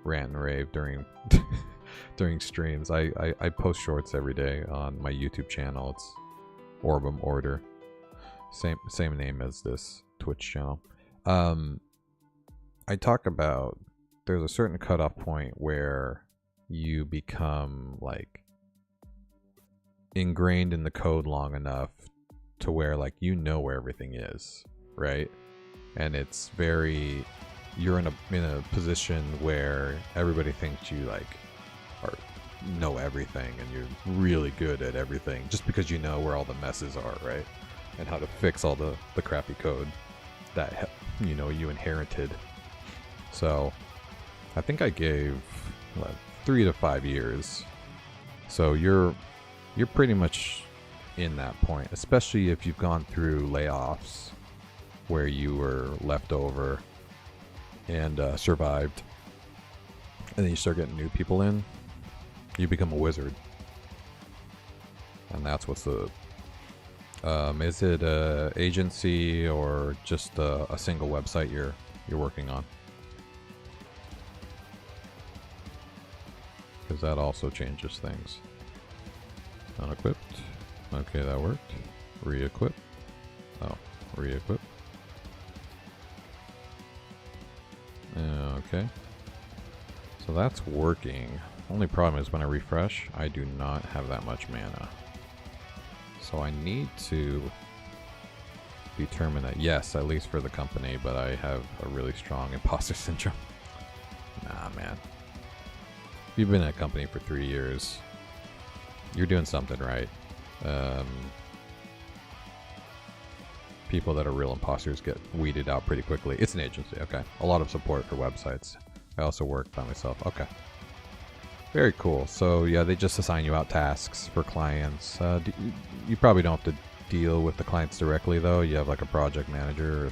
rant and rave during during streams, I post shorts every day on my YouTube channel. It's Orbem Order. Same name as this Twitch channel. I talk about there's a certain cutoff point where you become like ingrained in the code long enough to where like you know where everything is, right? And it's you're in a position where everybody thinks you like know everything and you're really good at everything just because you know where all the messes are, right? And how to fix all the crappy code that you inherited. So I think I gave 3 to 5 years. So you're pretty much in that point, especially if you've gone through layoffs where you were left over and survived, and then you start getting new people in. You become a wizard, and that's what's the is it a agency or just a single website you're working on? Because that also changes things. Unequipped. Okay, that worked. Re-equip. Oh, re-equip. Okay. So that's working. Only problem is when I refresh, I do not have that much mana. So I need to determine that, yes, at least for the company, but I have a really strong imposter syndrome. Nah, man. If you've been at a company for 3 years, you're doing something right. People that are real imposters get weeded out pretty quickly. It's an agency, okay. A lot of support for websites. I also work by myself, okay. Very cool. So yeah, they just assign you out tasks for clients. You probably don't have to deal with the clients directly though. You have like a project manager or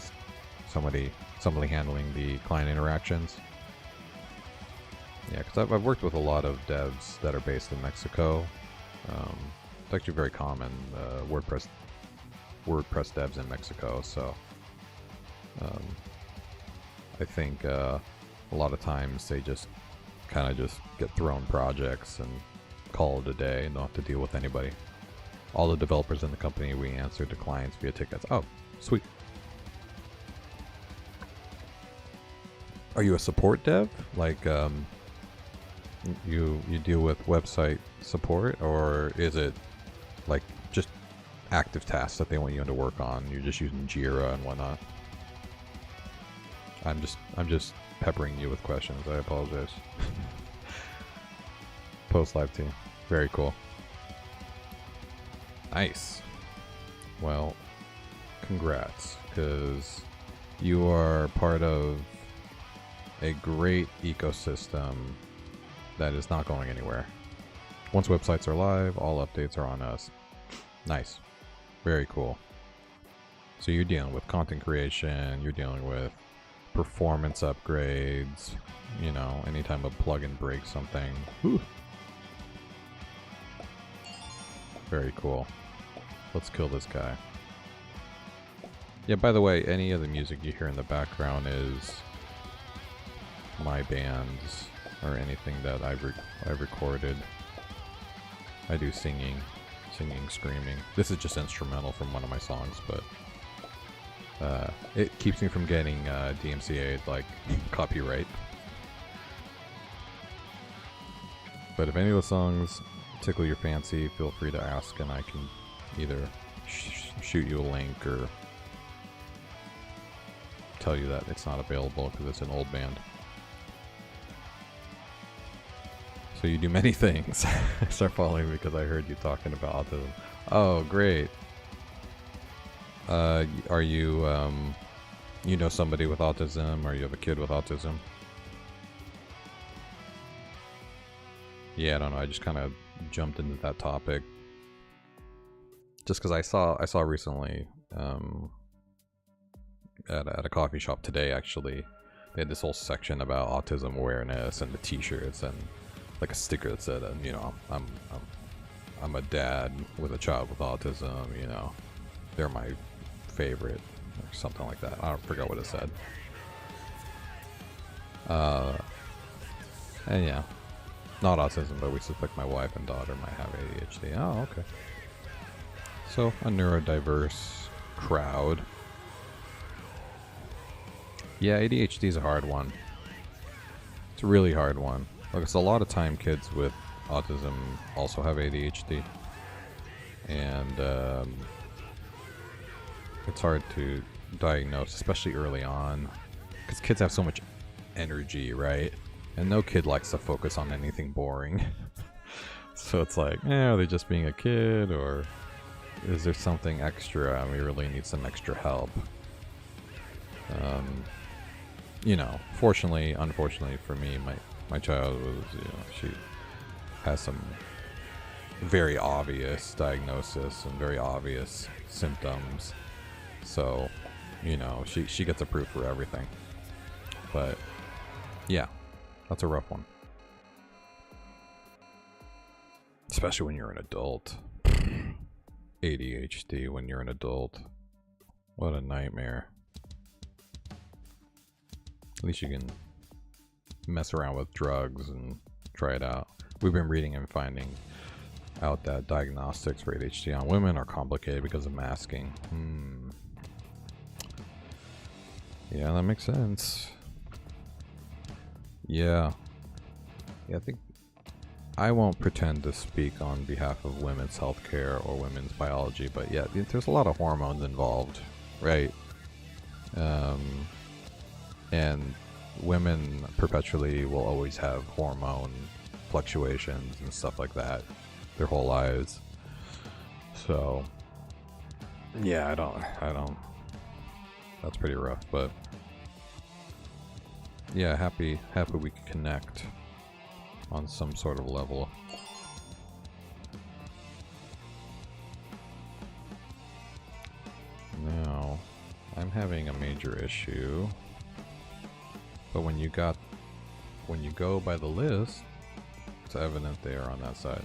somebody handling the client interactions. Yeah, because I've worked with a lot of devs that are based in Mexico. It's actually very common, WordPress devs in Mexico. So I think a lot of times they just kind of just get thrown projects and call it a day and don't have to deal with anybody. All the developers in the company, we answer to clients via tickets. Oh, sweet. Are you a support dev? Like, you deal with website support, or is it like just active tasks that they want you to work on? You're just using Jira and whatnot. I'm just peppering you with questions. I apologize. Post live team. Very cool. Nice. Well, congrats, because you are part of a great ecosystem that is not going anywhere. Once websites are live, all updates are on us. Nice. Very cool. So you're dealing with content creation, you're dealing with performance upgrades, you know, anytime a plugin breaks something. Whew. Very cool. Let's kill this guy. Yeah, by the way, any of the music you hear in the background is my band's or anything that I've recorded. I do singing, screaming. This is just instrumental from one of my songs, but it keeps me from getting DMCA'd, like, copyright. But if any of the songs tickle your fancy, feel free to ask and I can either shoot you a link or tell you that it's not available because it's an old band. So you do many things. Start following me because I heard you talking about autism. Oh, great. Are you, you know somebody with autism, or you have a kid with autism? Yeah, I don't know. I just kind of jumped into that topic just because I saw recently at a coffee shop today, actually, they had this whole section about autism awareness and the T-shirts and like a sticker that said, you know, I'm a dad with a child with autism. You know, they're my favorite, or something like that. I don't forget what it said. And yeah, not autism, but we suspect my wife and daughter might have ADHD. Oh, okay. So a neurodiverse crowd. Yeah, ADHD is a hard one. It's a really hard one. Like, it's a lot of time kids with autism also have ADHD. And it's hard to diagnose, especially early on. Because kids have so much energy, right? And no kid likes to focus on anything boring. So it's like, are they just being a kid? Or is there something extra and we really need some extra help? You know, fortunately, unfortunately for me, my child was, you know, she has some very obvious diagnosis and very obvious symptoms. So, you know, she gets approved for everything. But, yeah, that's a rough one. Especially when you're an adult. ADHD when you're an adult. What a nightmare. At least you can mess around with drugs and try it out. We've been reading and finding out that diagnostics for ADHD on women are complicated because of masking. Yeah, that makes sense. Yeah, I think I won't pretend to speak on behalf of women's healthcare or women's biology, but yeah, there's a lot of hormones involved, right? And women perpetually will always have hormone fluctuations and stuff like that their whole lives. So yeah, I don't that's pretty rough, but yeah, happy we can connect on some sort of level. Now, I'm having a major issue, but when you go by the list, it's evident they are on that side.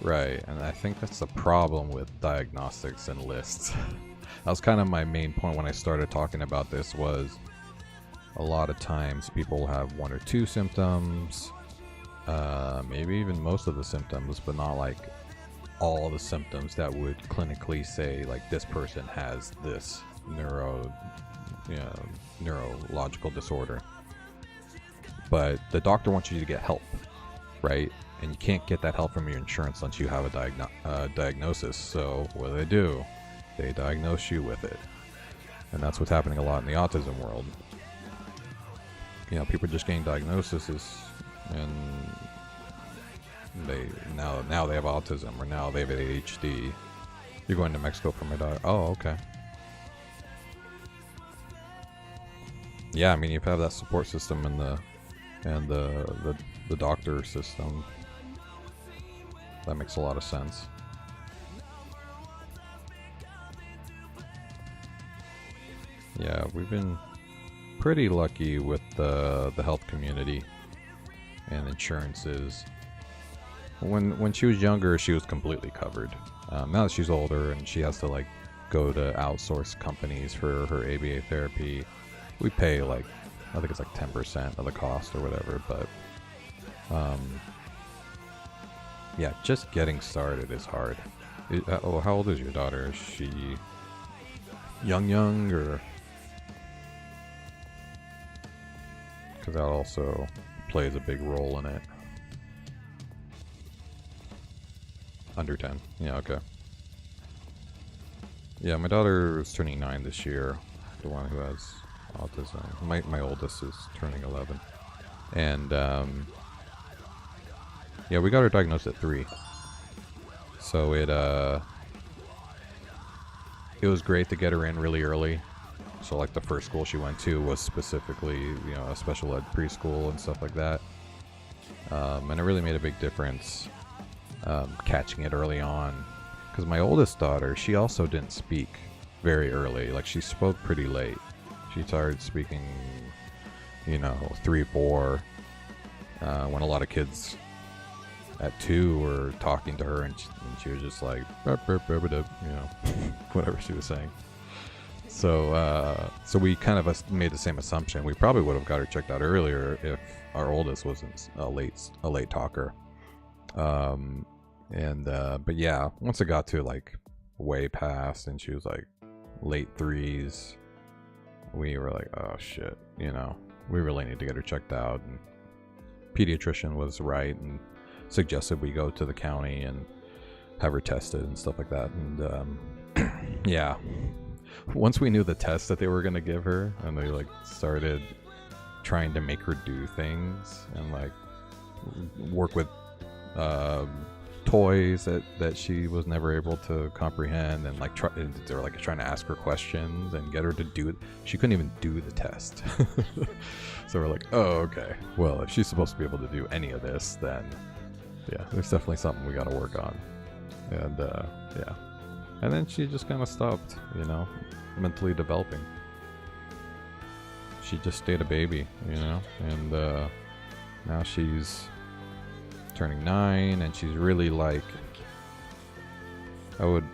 Right, and I think that's the problem with diagnostics and lists. That was kind of my main point when I started talking about this, was a lot of times people have 1 or 2 symptoms, maybe even most of the symptoms, but not like all the symptoms that would clinically say like this person has this neurological disorder. But the doctor wants you to get help, right? And you can't get that help from your insurance unless you have a diagnosis. So what do? They diagnose you with it. And that's what's happening a lot in the autism world. You know, people are just getting diagnoses and they now they have autism, or now they have ADHD. You're going to Mexico for my daughter. Oh, okay. Yeah, I mean, you have that support system and the doctor system. That makes a lot of sense. Yeah, we've been pretty lucky with the health community and insurances. When she was younger, she was completely covered. Now that she's older and she has to like go to outsource companies for her ABA therapy, we pay like, I think it's like 10% of the cost or whatever, but yeah, just getting started is hard. How old is your daughter? Is she young, or? Because that also plays a big role in it. Under 10. Yeah, okay. Yeah, my daughter is turning 9 this year. The one who has autism. My oldest is turning 11. And yeah, we got her diagnosed at 3. So it was great to get her in really early. So like the first school she went to was specifically, you know, a special ed preschool and stuff like that. And it really made a big difference catching it early on. Because my oldest daughter, she also didn't speak very early. Like, she spoke pretty late. She started speaking, you know, 3, 4, when a lot of kids at 2 were talking to her, and she was just like, burp, burp, burp, burp, you know, whatever she was saying. So we kind of made the same assumption. We probably would have got her checked out earlier if our oldest wasn't a late talker. But yeah, once it got to like way past and she was like late 3s, we were like, oh shit, you know, we really need to get her checked out. And pediatrician was right and suggested we go to the county and have her tested and stuff like that. And yeah, once we knew the test that they were going to give her, and they like started trying to make her do things and like work with toys that she was never able to comprehend, and like they were like trying to ask her questions and get her to do it. She couldn't even do the test. So we're like, oh, okay, well, if she's supposed to be able to do any of this, then yeah, there's definitely something we got to work on. And yeah, and then she just kind of stopped, you know, mentally developing. She just stayed a baby, you know, and now she's turning 9, and she's really like, I would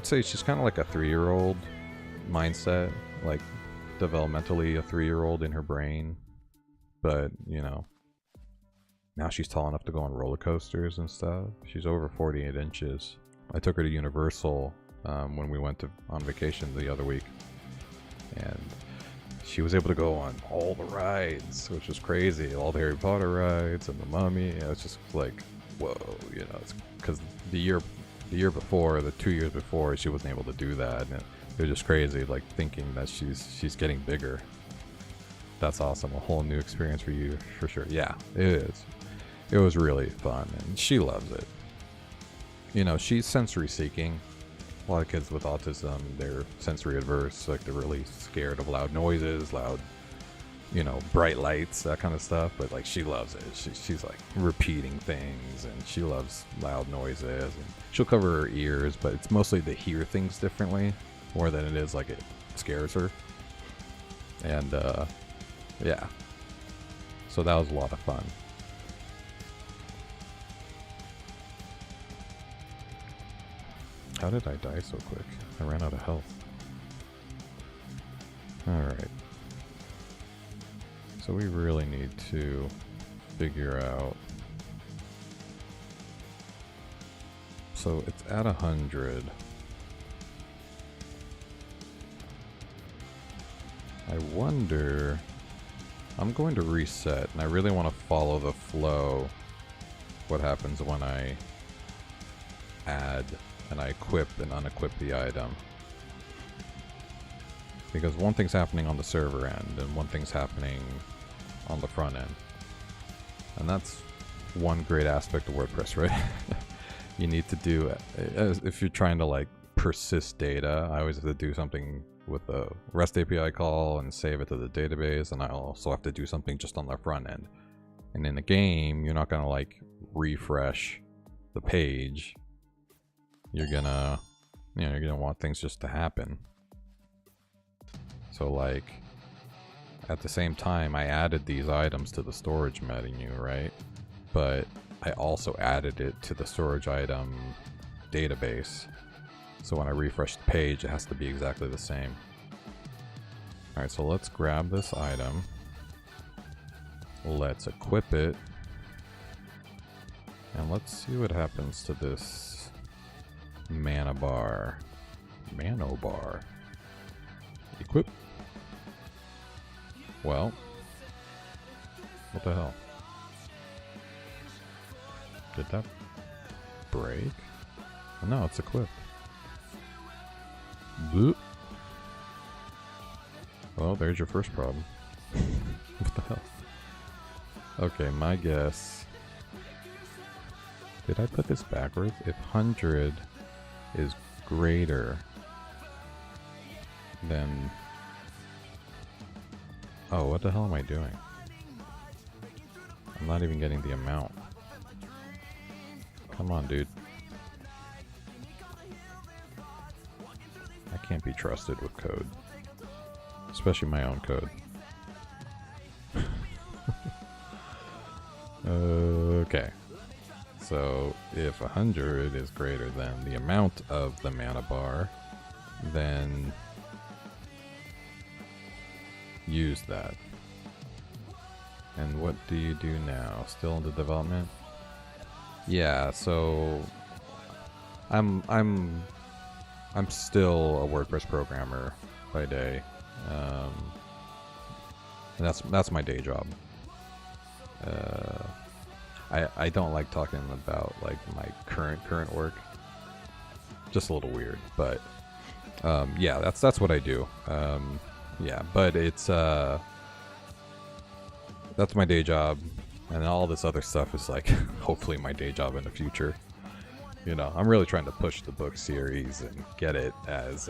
say she's kind of like a 3-year-old mindset, like developmentally a 3-year-old in her brain. But you know, now she's tall enough to go on roller coasters and stuff. She's over 48 inches. I took her to Universal when we went on vacation the other week, and she was able to go on all the rides, which was crazy. All the Harry Potter rides and the Mummy. It's just like, whoa, you know. It's because the year before, the 2 years before, she wasn't able to do that, and it was just crazy. Like thinking that she's getting bigger. That's awesome. A whole new experience for you, for sure. Yeah, it is. It was really fun, and she loves it. You know, she's sensory seeking. A lot of kids with autism, they're sensory adverse, like they're really scared of loud noises, loud you know, bright lights, that kind of stuff. But like, she loves it. She's like repeating things, and she loves loud noises. And she'll cover her ears, but it's mostly to hear things differently more than it is like it scares her. And yeah, so that was a lot of fun. How did I die so quick? I ran out of health. Alright. So we really need to figure out... So it's at 100. I wonder... I'm going to reset, and I really want to follow the flow. What happens when I add and I equip and unequip the item. Because one thing's happening on the server end, and one thing's happening on the front end. And that's one great aspect of WordPress, right? You need to do, if you're trying to like persist data, I always have to do something with a REST API call and save it to the database, and I also have to do something just on the front end. And in a game, you're not gonna like refresh the page. You're gonna, you know, you're gonna want things just to happen. So like, at the same time, I added these items to the storage menu, right? But I also added it to the storage item database. So when I refresh the page, it has to be exactly the same. Alright, so let's grab this item. Let's equip it. And let's see what happens to this mana bar. Mano bar. Equip. Well, what the hell? Did that break? No, it's equipped. Boop. Well, there's your first problem. What the hell? Okay, my guess... Did I put this backwards? If 100 is greater than... Oh, what the hell am I doing? I'm not even getting the amount. Come on, dude. I can't be trusted with code. Especially my own code. Okay. So, if 100 is greater than the amount of the mana bar, then use that. And what do you do now? Still in the development? Yeah, so I'm still a WordPress programmer by day, and that's my day job. I don't like talking about like my current work. Just a little weird, but yeah, that's what I do. Yeah, but it's that's my day job, and all this other stuff is like hopefully my day job in the future. You know, I'm really trying to push the book series and get it as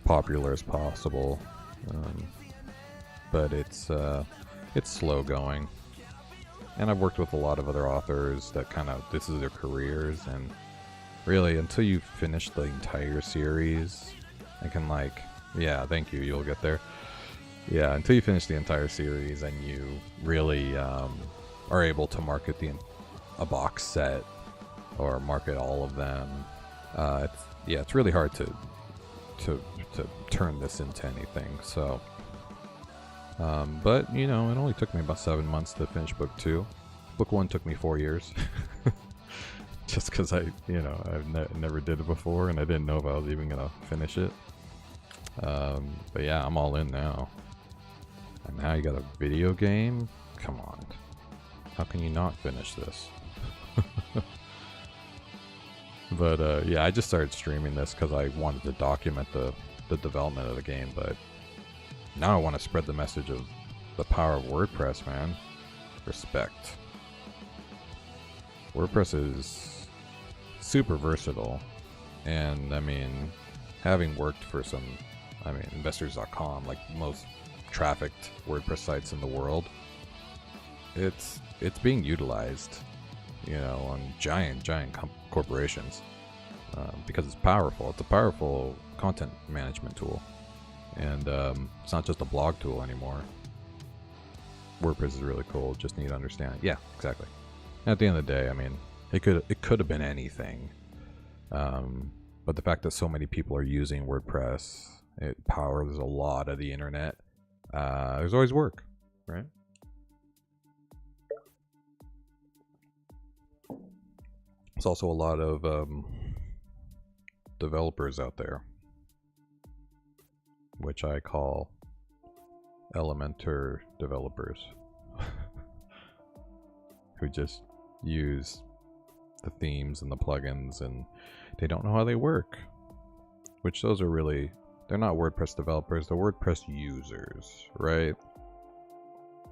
popular as possible, but it's slow going. And I've worked with a lot of other authors that kind of, this is their careers, and really until you finish the entire series, I can like, yeah, thank you, you'll get there. Yeah, until you finish the entire series and you really are able to market a box set or market all of them, it's really hard to turn this into anything. So, but you know, it only took me about 7 months to finish book 2. Book 1 took me 4 years, just because I never did it before and I didn't know if I was even gonna finish it. But yeah, I'm all in now. And now you got a video game? Come on. How can you not finish this? But yeah, I just started streaming this because I wanted to document the development of the game, but now I want to spread the message of the power of WordPress, man. Respect. WordPress is super versatile, and I mean, having worked for some, investors.com, like most trafficked WordPress sites in the world, it's being utilized, you know, on giant corporations because it's powerful. It's a powerful content management tool, and it's not just a blog tool anymore. WordPress is really cool. Just need to understand it. Yeah, exactly. At the end of the day, I mean, it could have been anything, but the fact that so many people are using WordPress, it powers a lot of the internet. There's always work, right? There's also a lot of developers out there, which I call Elementor developers, who just use the themes and the plugins and they don't know how they work, which those are really, they're not WordPress developers, they're WordPress users, right?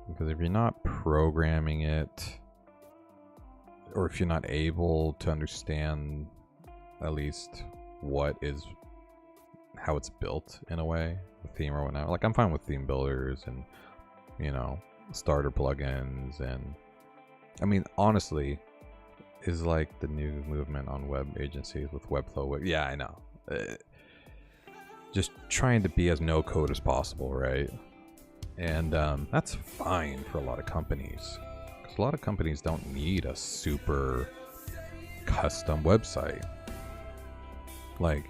Because if you're not programming it, or if you're not able to understand at least how it's built in a way, the theme or whatnot. Like, I'm fine with theme builders and, you know, starter plugins, and I mean, honestly, is like the new movement on web agencies with Webflow. Yeah, I know. Just trying to be as no code as possible, right? And that's fine for a lot of companies. Because a lot of companies don't need a super custom website. Like,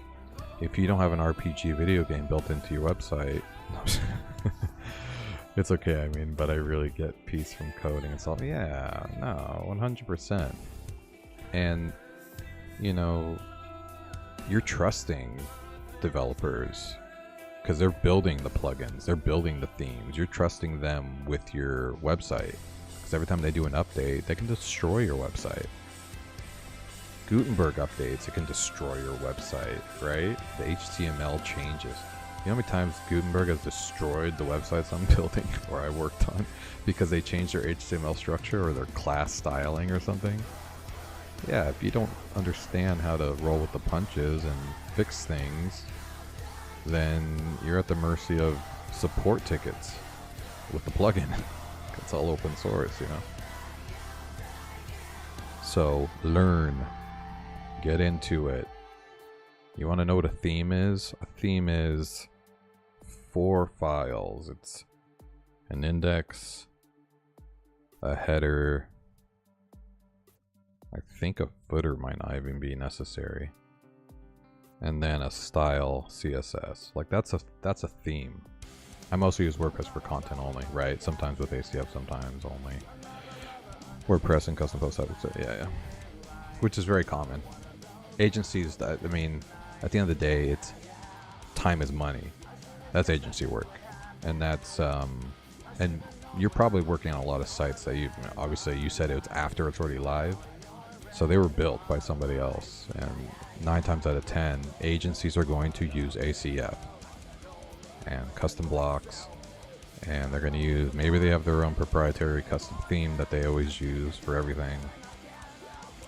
if you don't have an RPG video game built into your website, it's okay, I mean, but I really get peace from coding and stuff. Yeah, no, 100%. And, you know, you're trusting developers because they're building the plugins, they're building the themes. You're trusting them with your website because every time they do an update, they can destroy your website. Gutenberg updates, it can destroy your website, right? The HTML changes. You know how many times Gutenberg has destroyed the websites I'm building or I worked on because they changed their HTML structure or their class styling or something? Yeah, if you don't understand how to roll with the punches and fix things, then you're at the mercy of support tickets with the plugin. It's all open source, you know? So learn. Get into it. You want to know what a theme is? A theme is 4 files. It's an index, a header, I think a footer might not even be necessary, and then a style CSS. Like, that's a theme. I mostly use WordPress for content only, right? Sometimes with ACF, sometimes only WordPress and custom post types. Yeah, which is very common. Agencies, I mean, at the end of the day, it's time is money. That's agency work, and that's and you're probably working on a lot of sites that obviously you said it's after it's already live, so they were built by somebody else, and 9 times out of 10 agencies are going to use ACF and custom blocks, and they're going to use, maybe they have their own proprietary custom theme that they always use for everything.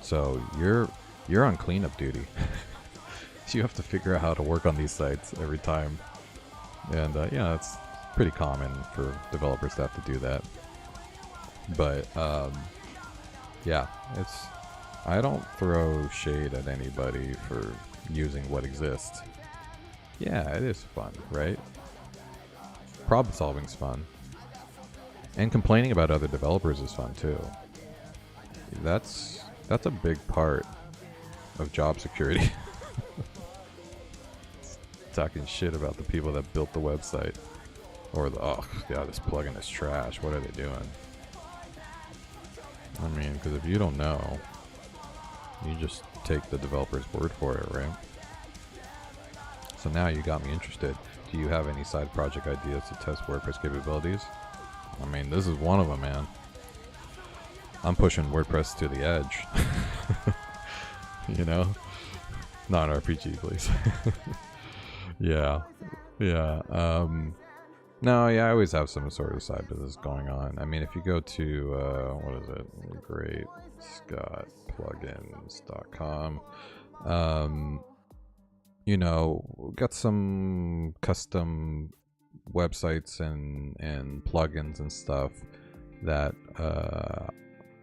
So you're on cleanup duty. You have to figure out how to work on these sites every time. And yeah, it's pretty common for developers to have to do that. But yeah, I don't throw shade at anybody for using what exists. Yeah, it is fun, right? Problem solving's fun. And complaining about other developers is fun too. That's a big part of job security. Talking shit about the people that built the website, or oh yeah, this plugin is trash, what are they doing? I mean, because if you don't know, you just take the developer's word for it, right? So now you got me interested. Do you have any side project ideas to test WordPress capabilities? I mean, this is one of them, man. I'm pushing WordPress to the edge. You know? Not an RPG, please. Yeah. No, yeah, I always have some sort of side business going on. I mean, if you go to, what is it? GreatScottPlugins.com. You know, got some custom websites and plugins and stuff that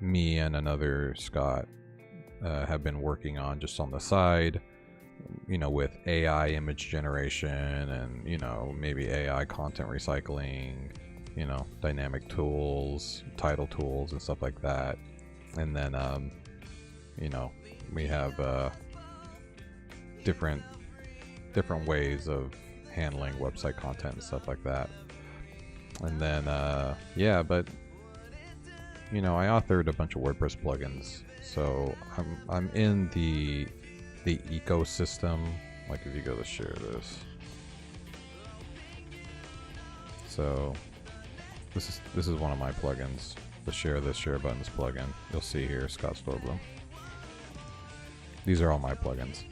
me and another Scott have been working on just on the side, with AI image generation and, maybe AI content recycling, dynamic tools, title tools and stuff like that. And then, we have different ways of handling website content and stuff like that. And then, yeah, but I authored a bunch of WordPress plugins, so I'm in the ecosystem. Like if you go to share this, so this is one of my plugins, the share buttons plugin. You'll see here, Scott Orbem. These are all my plugins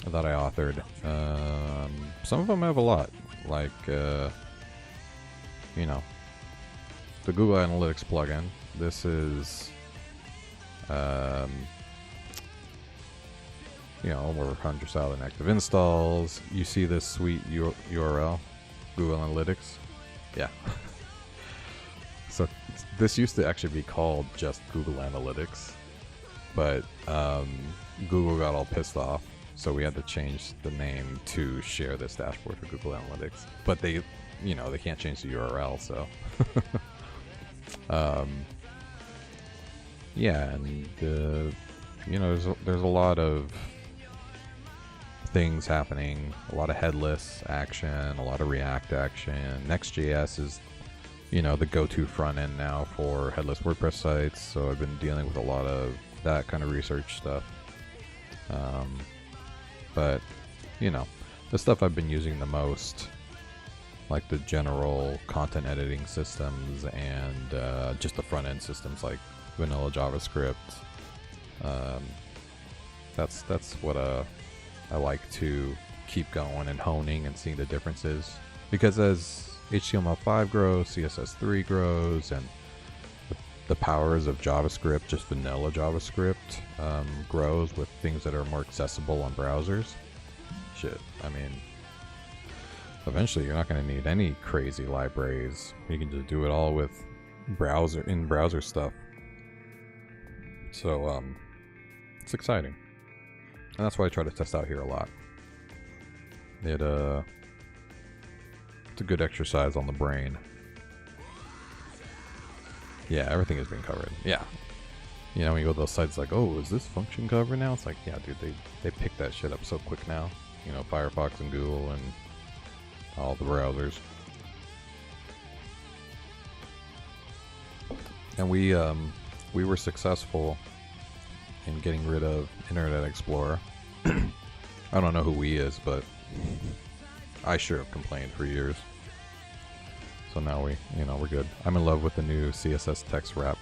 that I authored. Some of them have a lot, like the Google Analytics plugin. This is over 100,000 active installs. You see this sweet URL, Google Analytics. Yeah. So this used to actually be called just Google Analytics, but Google got all pissed off, so we had to change the name to share this dashboard for Google Analytics. But they can't change the URL, so yeah, and there's a lot of things happening, a lot of headless action, a lot of React action. Next.js is the go-to front end now for headless WordPress sites, so I've been dealing with a lot of that kind of research stuff. But the stuff I've been using the most, like the general content editing systems and just the front end systems like vanilla JavaScript. That's what I like to keep going and honing and seeing the differences, because as HTML5 grows, CSS3 grows, and the powers of JavaScript, just vanilla JavaScript, grows with things that are more accessible on browsers. Shit, I mean, eventually you're not going to need any crazy libraries. You can just do it all with browser stuff. So it's exciting, and that's why I try to test out here a lot. It's a good exercise on the brain. Yeah, everything has been covered. Yeah, when you go to those sites, like, oh, is this function covered now? It's like, yeah, dude, they pick that shit up so quick now. Firefox and Google and all the browsers. And we were successful in getting rid of Internet Explorer. I don't know who we is, but I sure have complained for years. So now we're good. I'm in love with the new CSS text wrap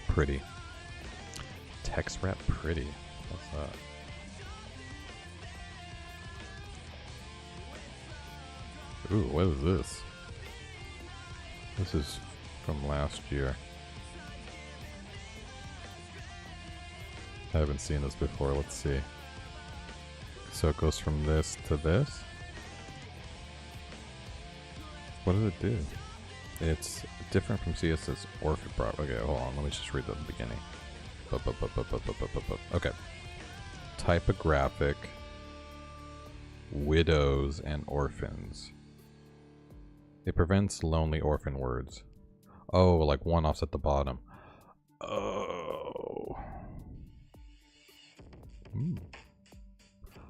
pretty. Text wrap pretty. What's that? Ooh, what is this? This is from last year. I haven't seen this before. Let's see. So it goes from this to this. What does it do? It's different from CSS Orphan. Okay, hold on. Let me just read the beginning. Okay. Typographic widows and orphans. It prevents lonely orphan words. Oh, like one-offs at the bottom. Oh.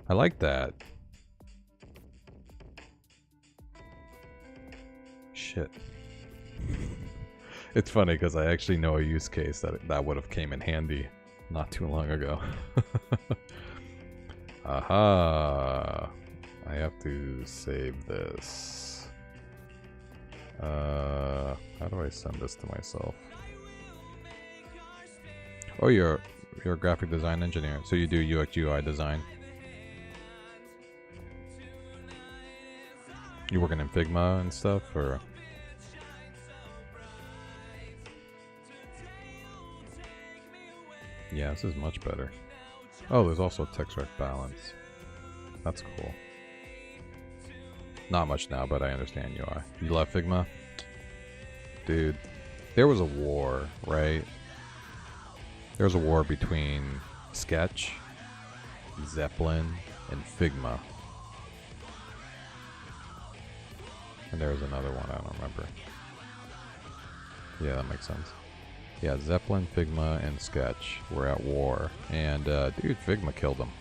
I like that. Shit. It's funny because I actually know a use case that would have came in handy not too long ago. Aha. I have to save this. How do I send this to myself? Oh, you're a graphic design engineer, so you do UX UI design. You working in Figma and stuff, or? Yeah, this is much better. Oh, there's also text rec balance. That's cool. Not much now, but I understand UI. You love Figma? Dude, there was a war, right? There was a war between Sketch, Zeppelin, and Figma. And there was another one, I don't remember. Yeah, that makes sense. Yeah, Zeppelin, Figma, and Sketch were at war. And, dude, Figma killed them.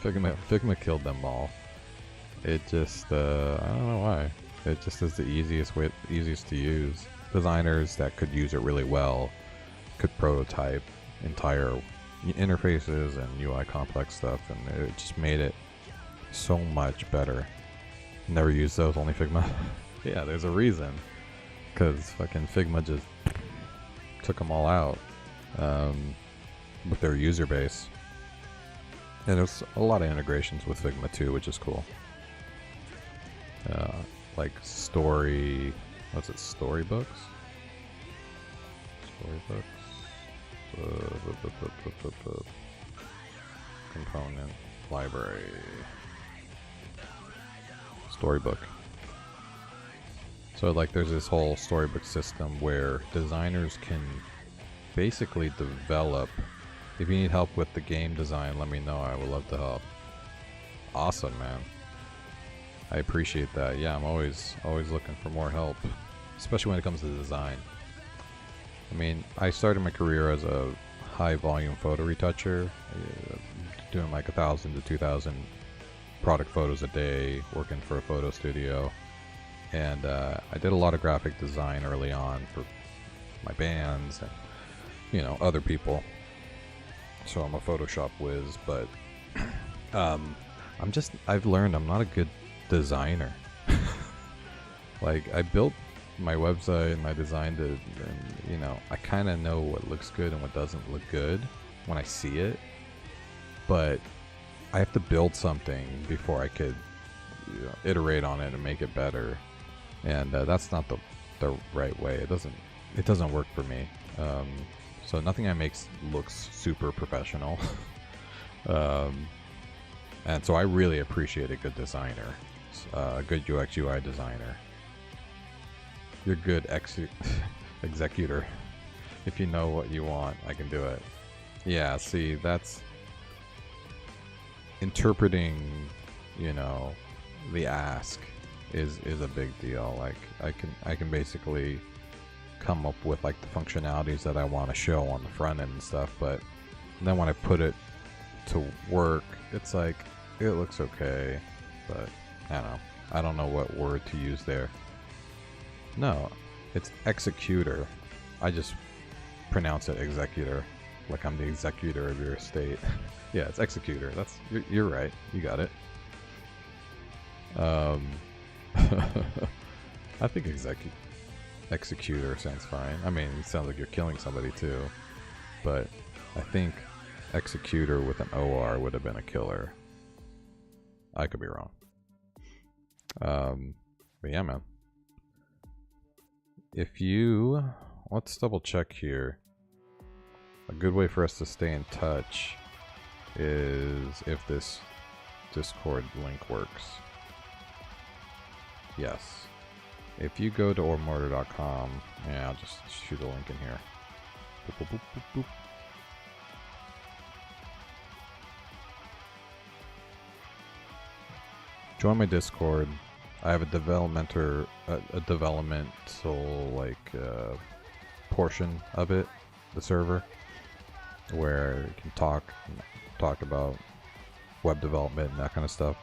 Figma killed them all. It just, I don't know why. It just is the easiest to use. Designers that could use it really well could prototype entire interfaces and UI complex stuff, and it just made it so much better. Never used those, only Figma. Yeah, there's a reason. Because fucking Figma just took them all out with their user base. And there's a lot of integrations with Figma too, which is cool. Like what's it, storybooks? Component, library, storybook. So like there's this whole storybook system where designers can basically develop. If you need help with the game design, let me know. I would love to help. Awesome, man. I appreciate that. Yeah, I'm always looking for more help, especially when it comes to design. I mean, I started my career as a high volume photo retoucher, doing like 1,000 to 2,000 product photos a day, working for a photo studio. And I did a lot of graphic design early on for my bands and, you know, other people. So I'm a Photoshop whiz, but I've learned I'm not a good designer. Like, I built my website and I designed it, and, you know, I kind of know what looks good and what doesn't look good when I see it. But I have to build something before I could, you know, iterate on it and make it better. And that's not the right way. It doesn't work for me. So nothing I make looks super professional. And so I really appreciate a good designer, a good UX UI designer. You're a good executor. If you know what you want, I can do it. Yeah, see, that's interpreting, you know, the ask is a big deal. Like I can basically come up with like the functionalities that I want to show on the front end and stuff, but then when I put it to work, it's like it looks okay, but I don't know what word to use there. No, it's executor. I just pronounce it executor, like I'm the executor of your estate. Yeah, it's executor. That's you're right. You got it. I think executor sounds fine. I mean, it sounds like you're killing somebody too, but I think executor with an OR would have been a killer. I could be wrong. But yeah, man. Let's double check here. A good way for us to stay in touch is if this Discord link works. Yes. If you go to orbemortar.com, yeah, I'll just shoot a link in here. Boop, boop, boop, boop, boop. Join my Discord. I have a developmental like portion of it, the server, where you can talk about web development and that kind of stuff.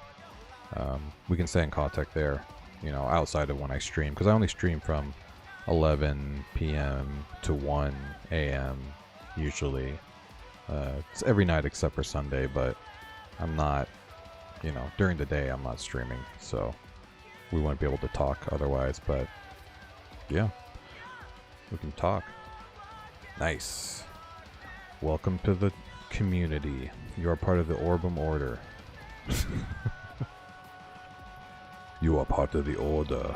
We can stay in contact there, you know, outside of when I stream, because I only stream from 11 p.m. to 1 a.m. usually. It's every night except for Sunday, but I'm not, you know, during the day I'm not streaming, so we won't be able to talk otherwise, but yeah, we can talk. Nice. Welcome to the community. You are part of the Orbem Order. You are part of the Order.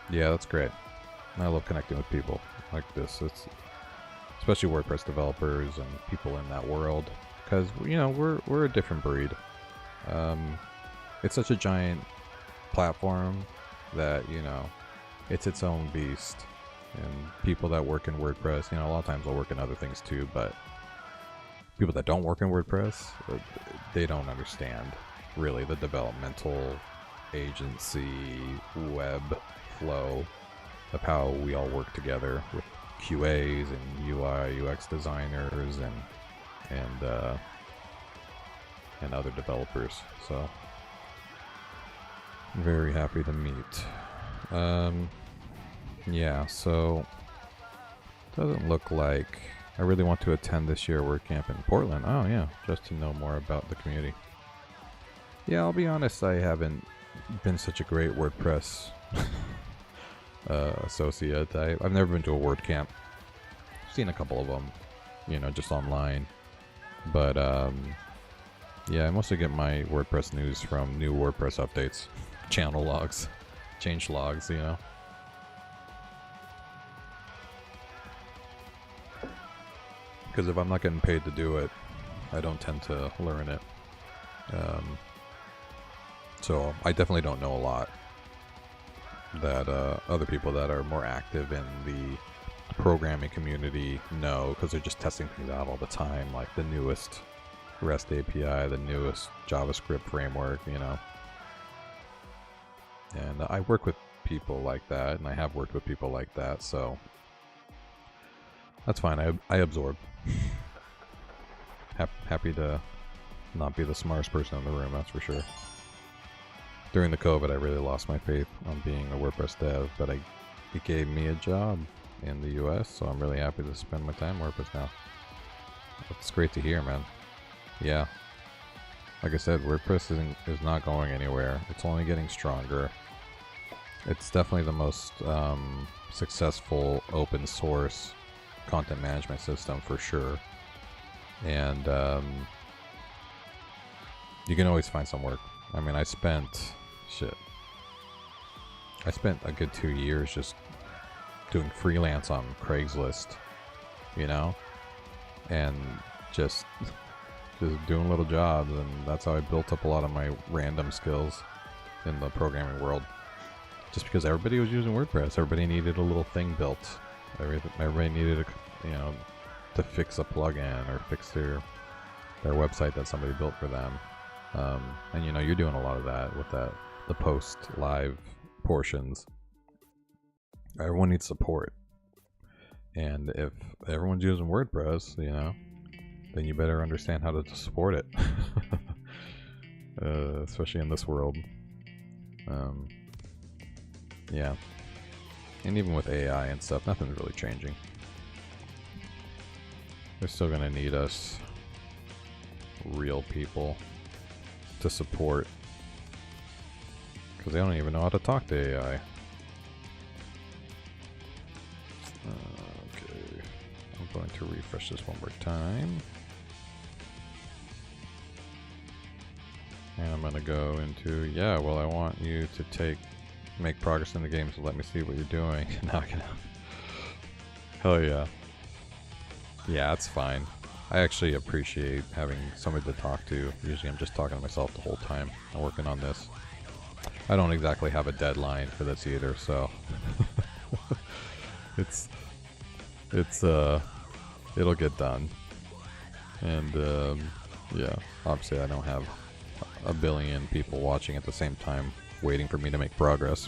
Yeah, that's great. I love connecting with people like this. It's especially WordPress developers and people in that world, because, you know, we're a different breed. It's such a giant platform that, you know, it's its own beast. And people that work in WordPress, you know, a lot of times they'll work in other things too, but people that don't work in WordPress, they don't understand really the developmental agency web flow of how we all work together with QAs and UI UX designers and other developers. So I'm very happy to meet. Yeah, so doesn't look like I really want to attend this year WordCamp in Portland. Oh yeah, just to know more about the community. Yeah, I'll be honest, I haven't been such a great WordPress associate. I've never been to a WordCamp. I've seen a couple of them, you know, just online. But yeah, I mostly get my WordPress news from new WordPress updates, channel logs, change logs, you know. Because if I'm not getting paid to do it, I don't tend to learn it. So I definitely don't know a lot that other people that are more active in the programming community know, because they're just testing things out all the time, like the newest REST API, the newest JavaScript framework, you know. And I work with people like that, and I have worked with people like that, so that's fine. I absorb. Happy to not be the smartest person in the room, that's for sure. During the COVID, I really lost my faith on being a WordPress dev, but it gave me a job in the US, so I'm really happy to spend my time WordPress now. It's great to hear, man. Yeah. Like I said, WordPress is not going anywhere. It's only getting stronger. It's definitely the most successful open source content management system for sure. And you can always find some work. I mean, I spent a good 2 years just doing freelance on Craigslist, you know, and just doing little jobs, and that's how I built up a lot of my random skills in the programming world. Just because everybody was using WordPress, everybody needed a little thing built. Everybody needed to fix a plugin or fix their website that somebody built for them. And you know, you're doing a lot of that with the post live portions. Everyone needs support, and if everyone's using WordPress, you know, then you better understand how to support it. Especially in this world. Yeah, and even with AI and stuff, nothing's really changing. They're still gonna need us real people to support, because they don't even know how to talk to AI. Okay, I'm going to refresh this one more time, and I'm gonna go into, yeah, well, I want you to make progress in the game, so let me see what you're doing. Now I can. Hell yeah. Yeah, it's fine. I actually appreciate having somebody to talk to. Usually I'm just talking to myself the whole time. I'm working on this. I don't exactly have a deadline for this either, so it'll get done. And yeah, obviously I don't have a billion people watching at the same time waiting for me to make progress.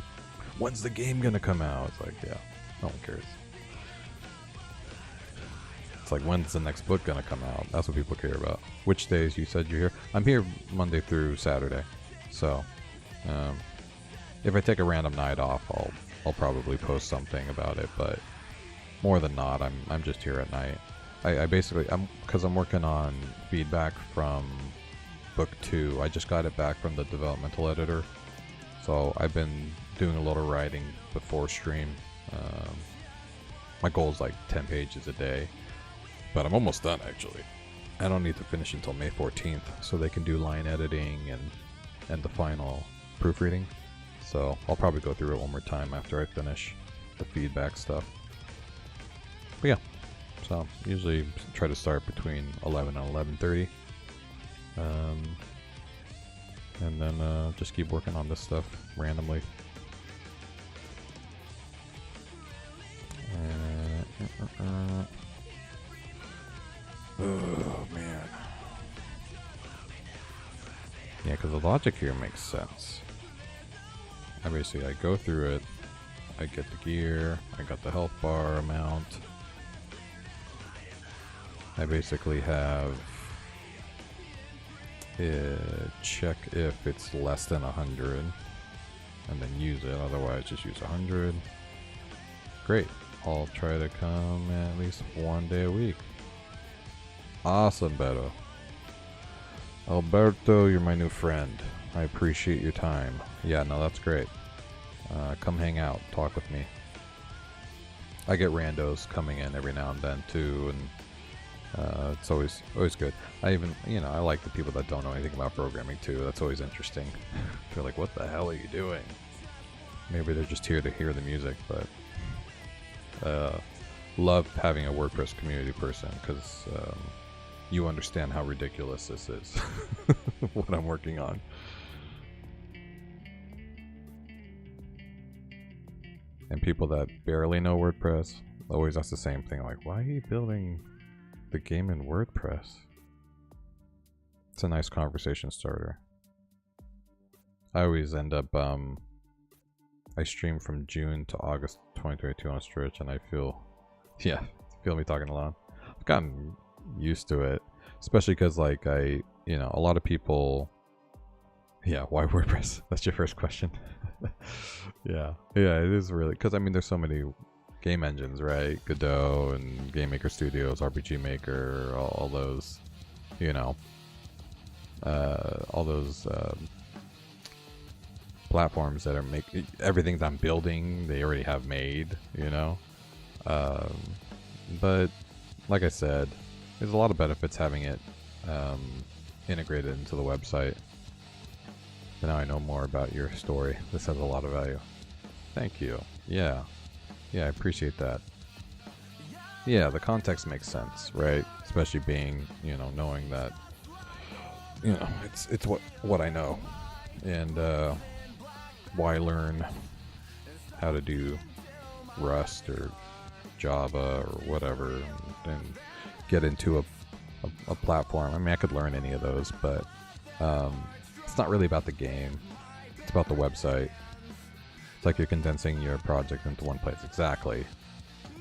When's the game gonna come out? It's like, yeah, no one cares. It's like, when's the next book gonna come out? That's what people care about. Which days you said you're here? I'm here Monday through Saturday. So if I take a random night off, I'll probably post something about it, but more than not, I'm just here at night. I basically, because I'm working on feedback from book 2. I just got it back from the developmental editor, so I've been doing a little writing before stream. My goal is like 10 pages a day, but I'm almost done actually. I don't need to finish until May 14th, so they can do line editing and the final proofreading. So I'll probably go through it one more time after I finish the feedback stuff. But yeah, so usually try to start between 11 and 11:30. And then just keep working on this stuff randomly. Oh, man. Yeah, because the logic here makes sense. Obviously, I go through it. I get the gear. I got the health bar amount. I basically have check if it's less than 100 and then use it. Otherwise, just use 100. Great. I'll try to come at least one day a week. Awesome, Beto. Alberto, you're my new friend. I appreciate your time. Yeah, no, that's great. Come hang out, talk with me. I get randos coming in every now and then too, and it's always good. I even, I like the people that don't know anything about programming too. That's always interesting. They're like, "What the hell are you doing?" Maybe they're just here to hear the music, but love having a WordPress community person because you understand how ridiculous this is. What I'm working on. And people that barely know WordPress always ask the same thing, like, why are you building the game in WordPress? It's a nice conversation starter. I always end up, I stream from June to August 2022 on Twitch, and I feel me talking a lot. I've gotten used to it, especially because, like, a lot of people, why WordPress? That's your first question. Yeah, it is really, because I mean, there's so many game engines, right? Godot and Game Maker Studios, RPG Maker, all those, all those platforms that are everything that I'm building, they already have made, but like I said, there's a lot of benefits having it integrated into the website. But now I know more about your story. This has a lot of value. Thank you. Yeah, I appreciate that. Yeah, the context makes sense, right? Especially being, knowing that, it's what I know, and why learn how to do Rust or Java or whatever, and get into a platform. I mean, I could learn any of those, but it's not really about the game. It's about the website. It's like you're condensing your project into one place. Exactly.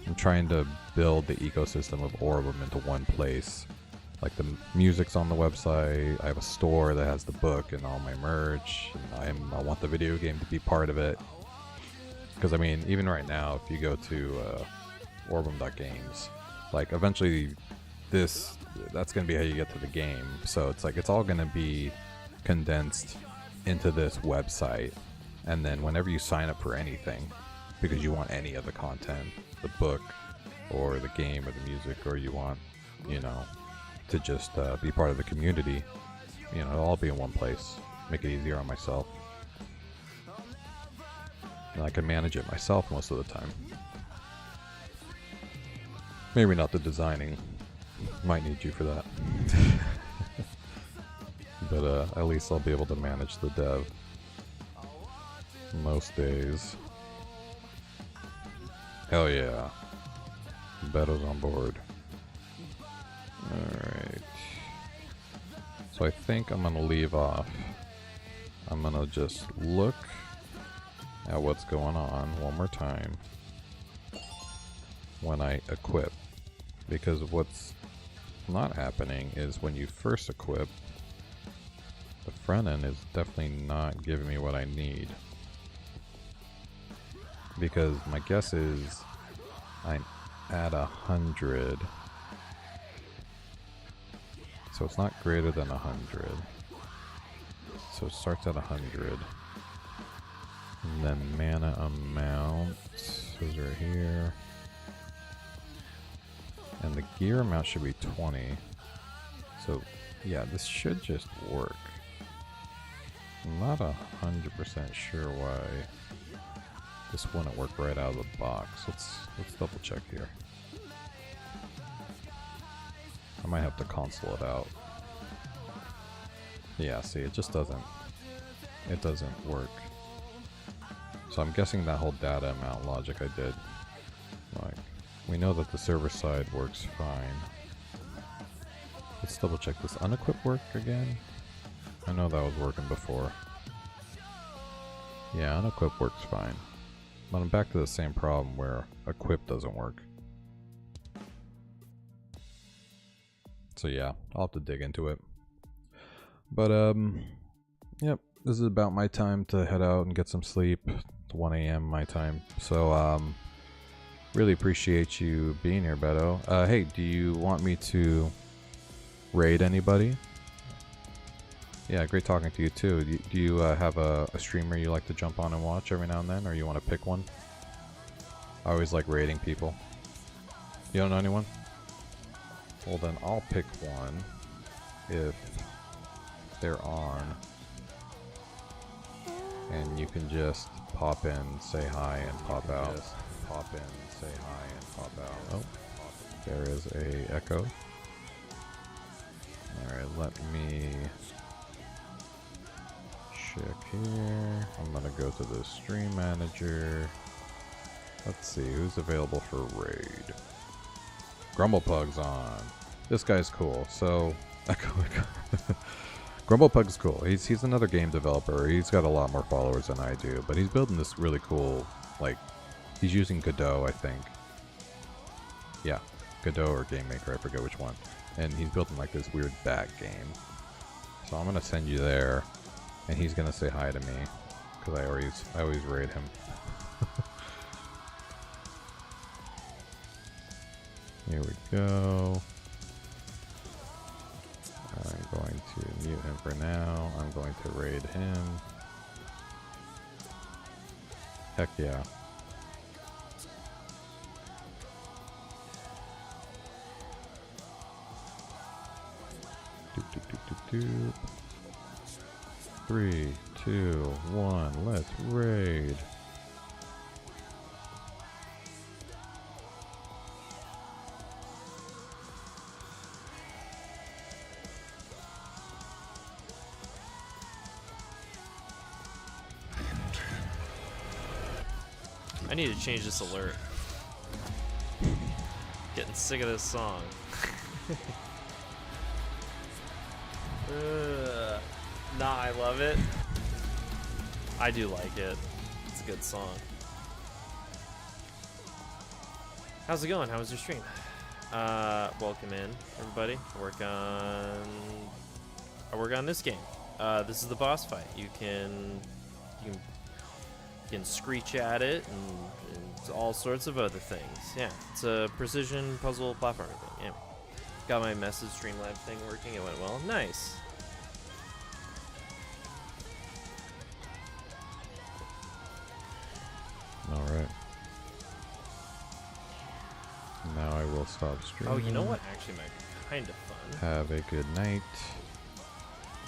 I'm trying to build the ecosystem of Orbem into one place. Like, the music's on the website. I have a store that has the book and all my merch. And I want the video game to be part of it. Because, I mean, even right now, if you go to Orbem.games, like, eventually that's going to be how you get to the game. So it's like, it's all going to be condensed into this website, and then whenever you sign up for anything, because you want any of the content, the book or the game or the music, or you want to just be part of the community, it'll all be in one place. Make it easier on myself, and I can manage it myself most of the time. Maybe not the designing, might need you for that. But at least I'll be able to manage the dev most days. Hell yeah. Beto's on board. Alright. So I think I'm going to leave off. I'm going to just look at what's going on one more time when I equip. Because what's not happening is when you first equip, the front end is definitely not giving me what I need. Because my guess is I'm at 100. So it's not greater than 100. So it starts at 100. And then mana amount is right here. And the gear amount should be 20. So yeah, this should just work. I'm not 100% sure why this wouldn't work right out of the box. Let's double check here. I might have to console it out. Yeah, see, it just doesn't it doesn't work. So I'm guessing that whole data amount logic I did. Like, we know that the server side works fine. Let's double check this unequip work again. I know that was working before. Yeah, unequip works fine. But I'm back to the same problem where equip doesn't work. So yeah, I'll have to dig into it. But yep, this is about my time to head out and get some sleep. It's 1 a.m. my time. So really appreciate you being here, Beto. Hey, do you want me to raid anybody? Yeah, great talking to you too. Do you have a streamer you like to jump on and watch every now and then, or you want to pick one? I always like raiding people. You don't know anyone? Well then I'll pick one if they're on. And you can just pop in, say hi, and pop out. Just pop in, say hi, and pop out. Oh, there is a echo. Alright, let me check here. I'm gonna go to the stream manager. Let's see who's available for raid. Grumblepug's on. This guy's cool. So Grumblepug's cool. He's another game developer. He's got a lot more followers than I do, but he's building this really cool, like, he's using Godot, I think. Yeah, Godot or Game Maker, I forget which one. And he's building like this weird bat game. So I'm gonna send you there, and he's gonna say hi to me, because I always raid him. Here we go. I'm going to mute him for now. I'm going to raid him. Heck yeah. Doop, doop, doop, doop, doop. 3, 2, 1, let's raid. I need to change this alert. Getting sick of this song. Nah, I love it. I do like it. It's a good song. How's it going? How was your stream? Welcome in, everybody. I work on this game. This is the boss fight. You can screech at it and all sorts of other things. Yeah, it's a precision puzzle platforming thing. Yeah, got my message Streamlab thing working. It went well. Nice. All right. Now I will stop streaming. Oh, you know what? Actually, might be kind of fun. Have a good night.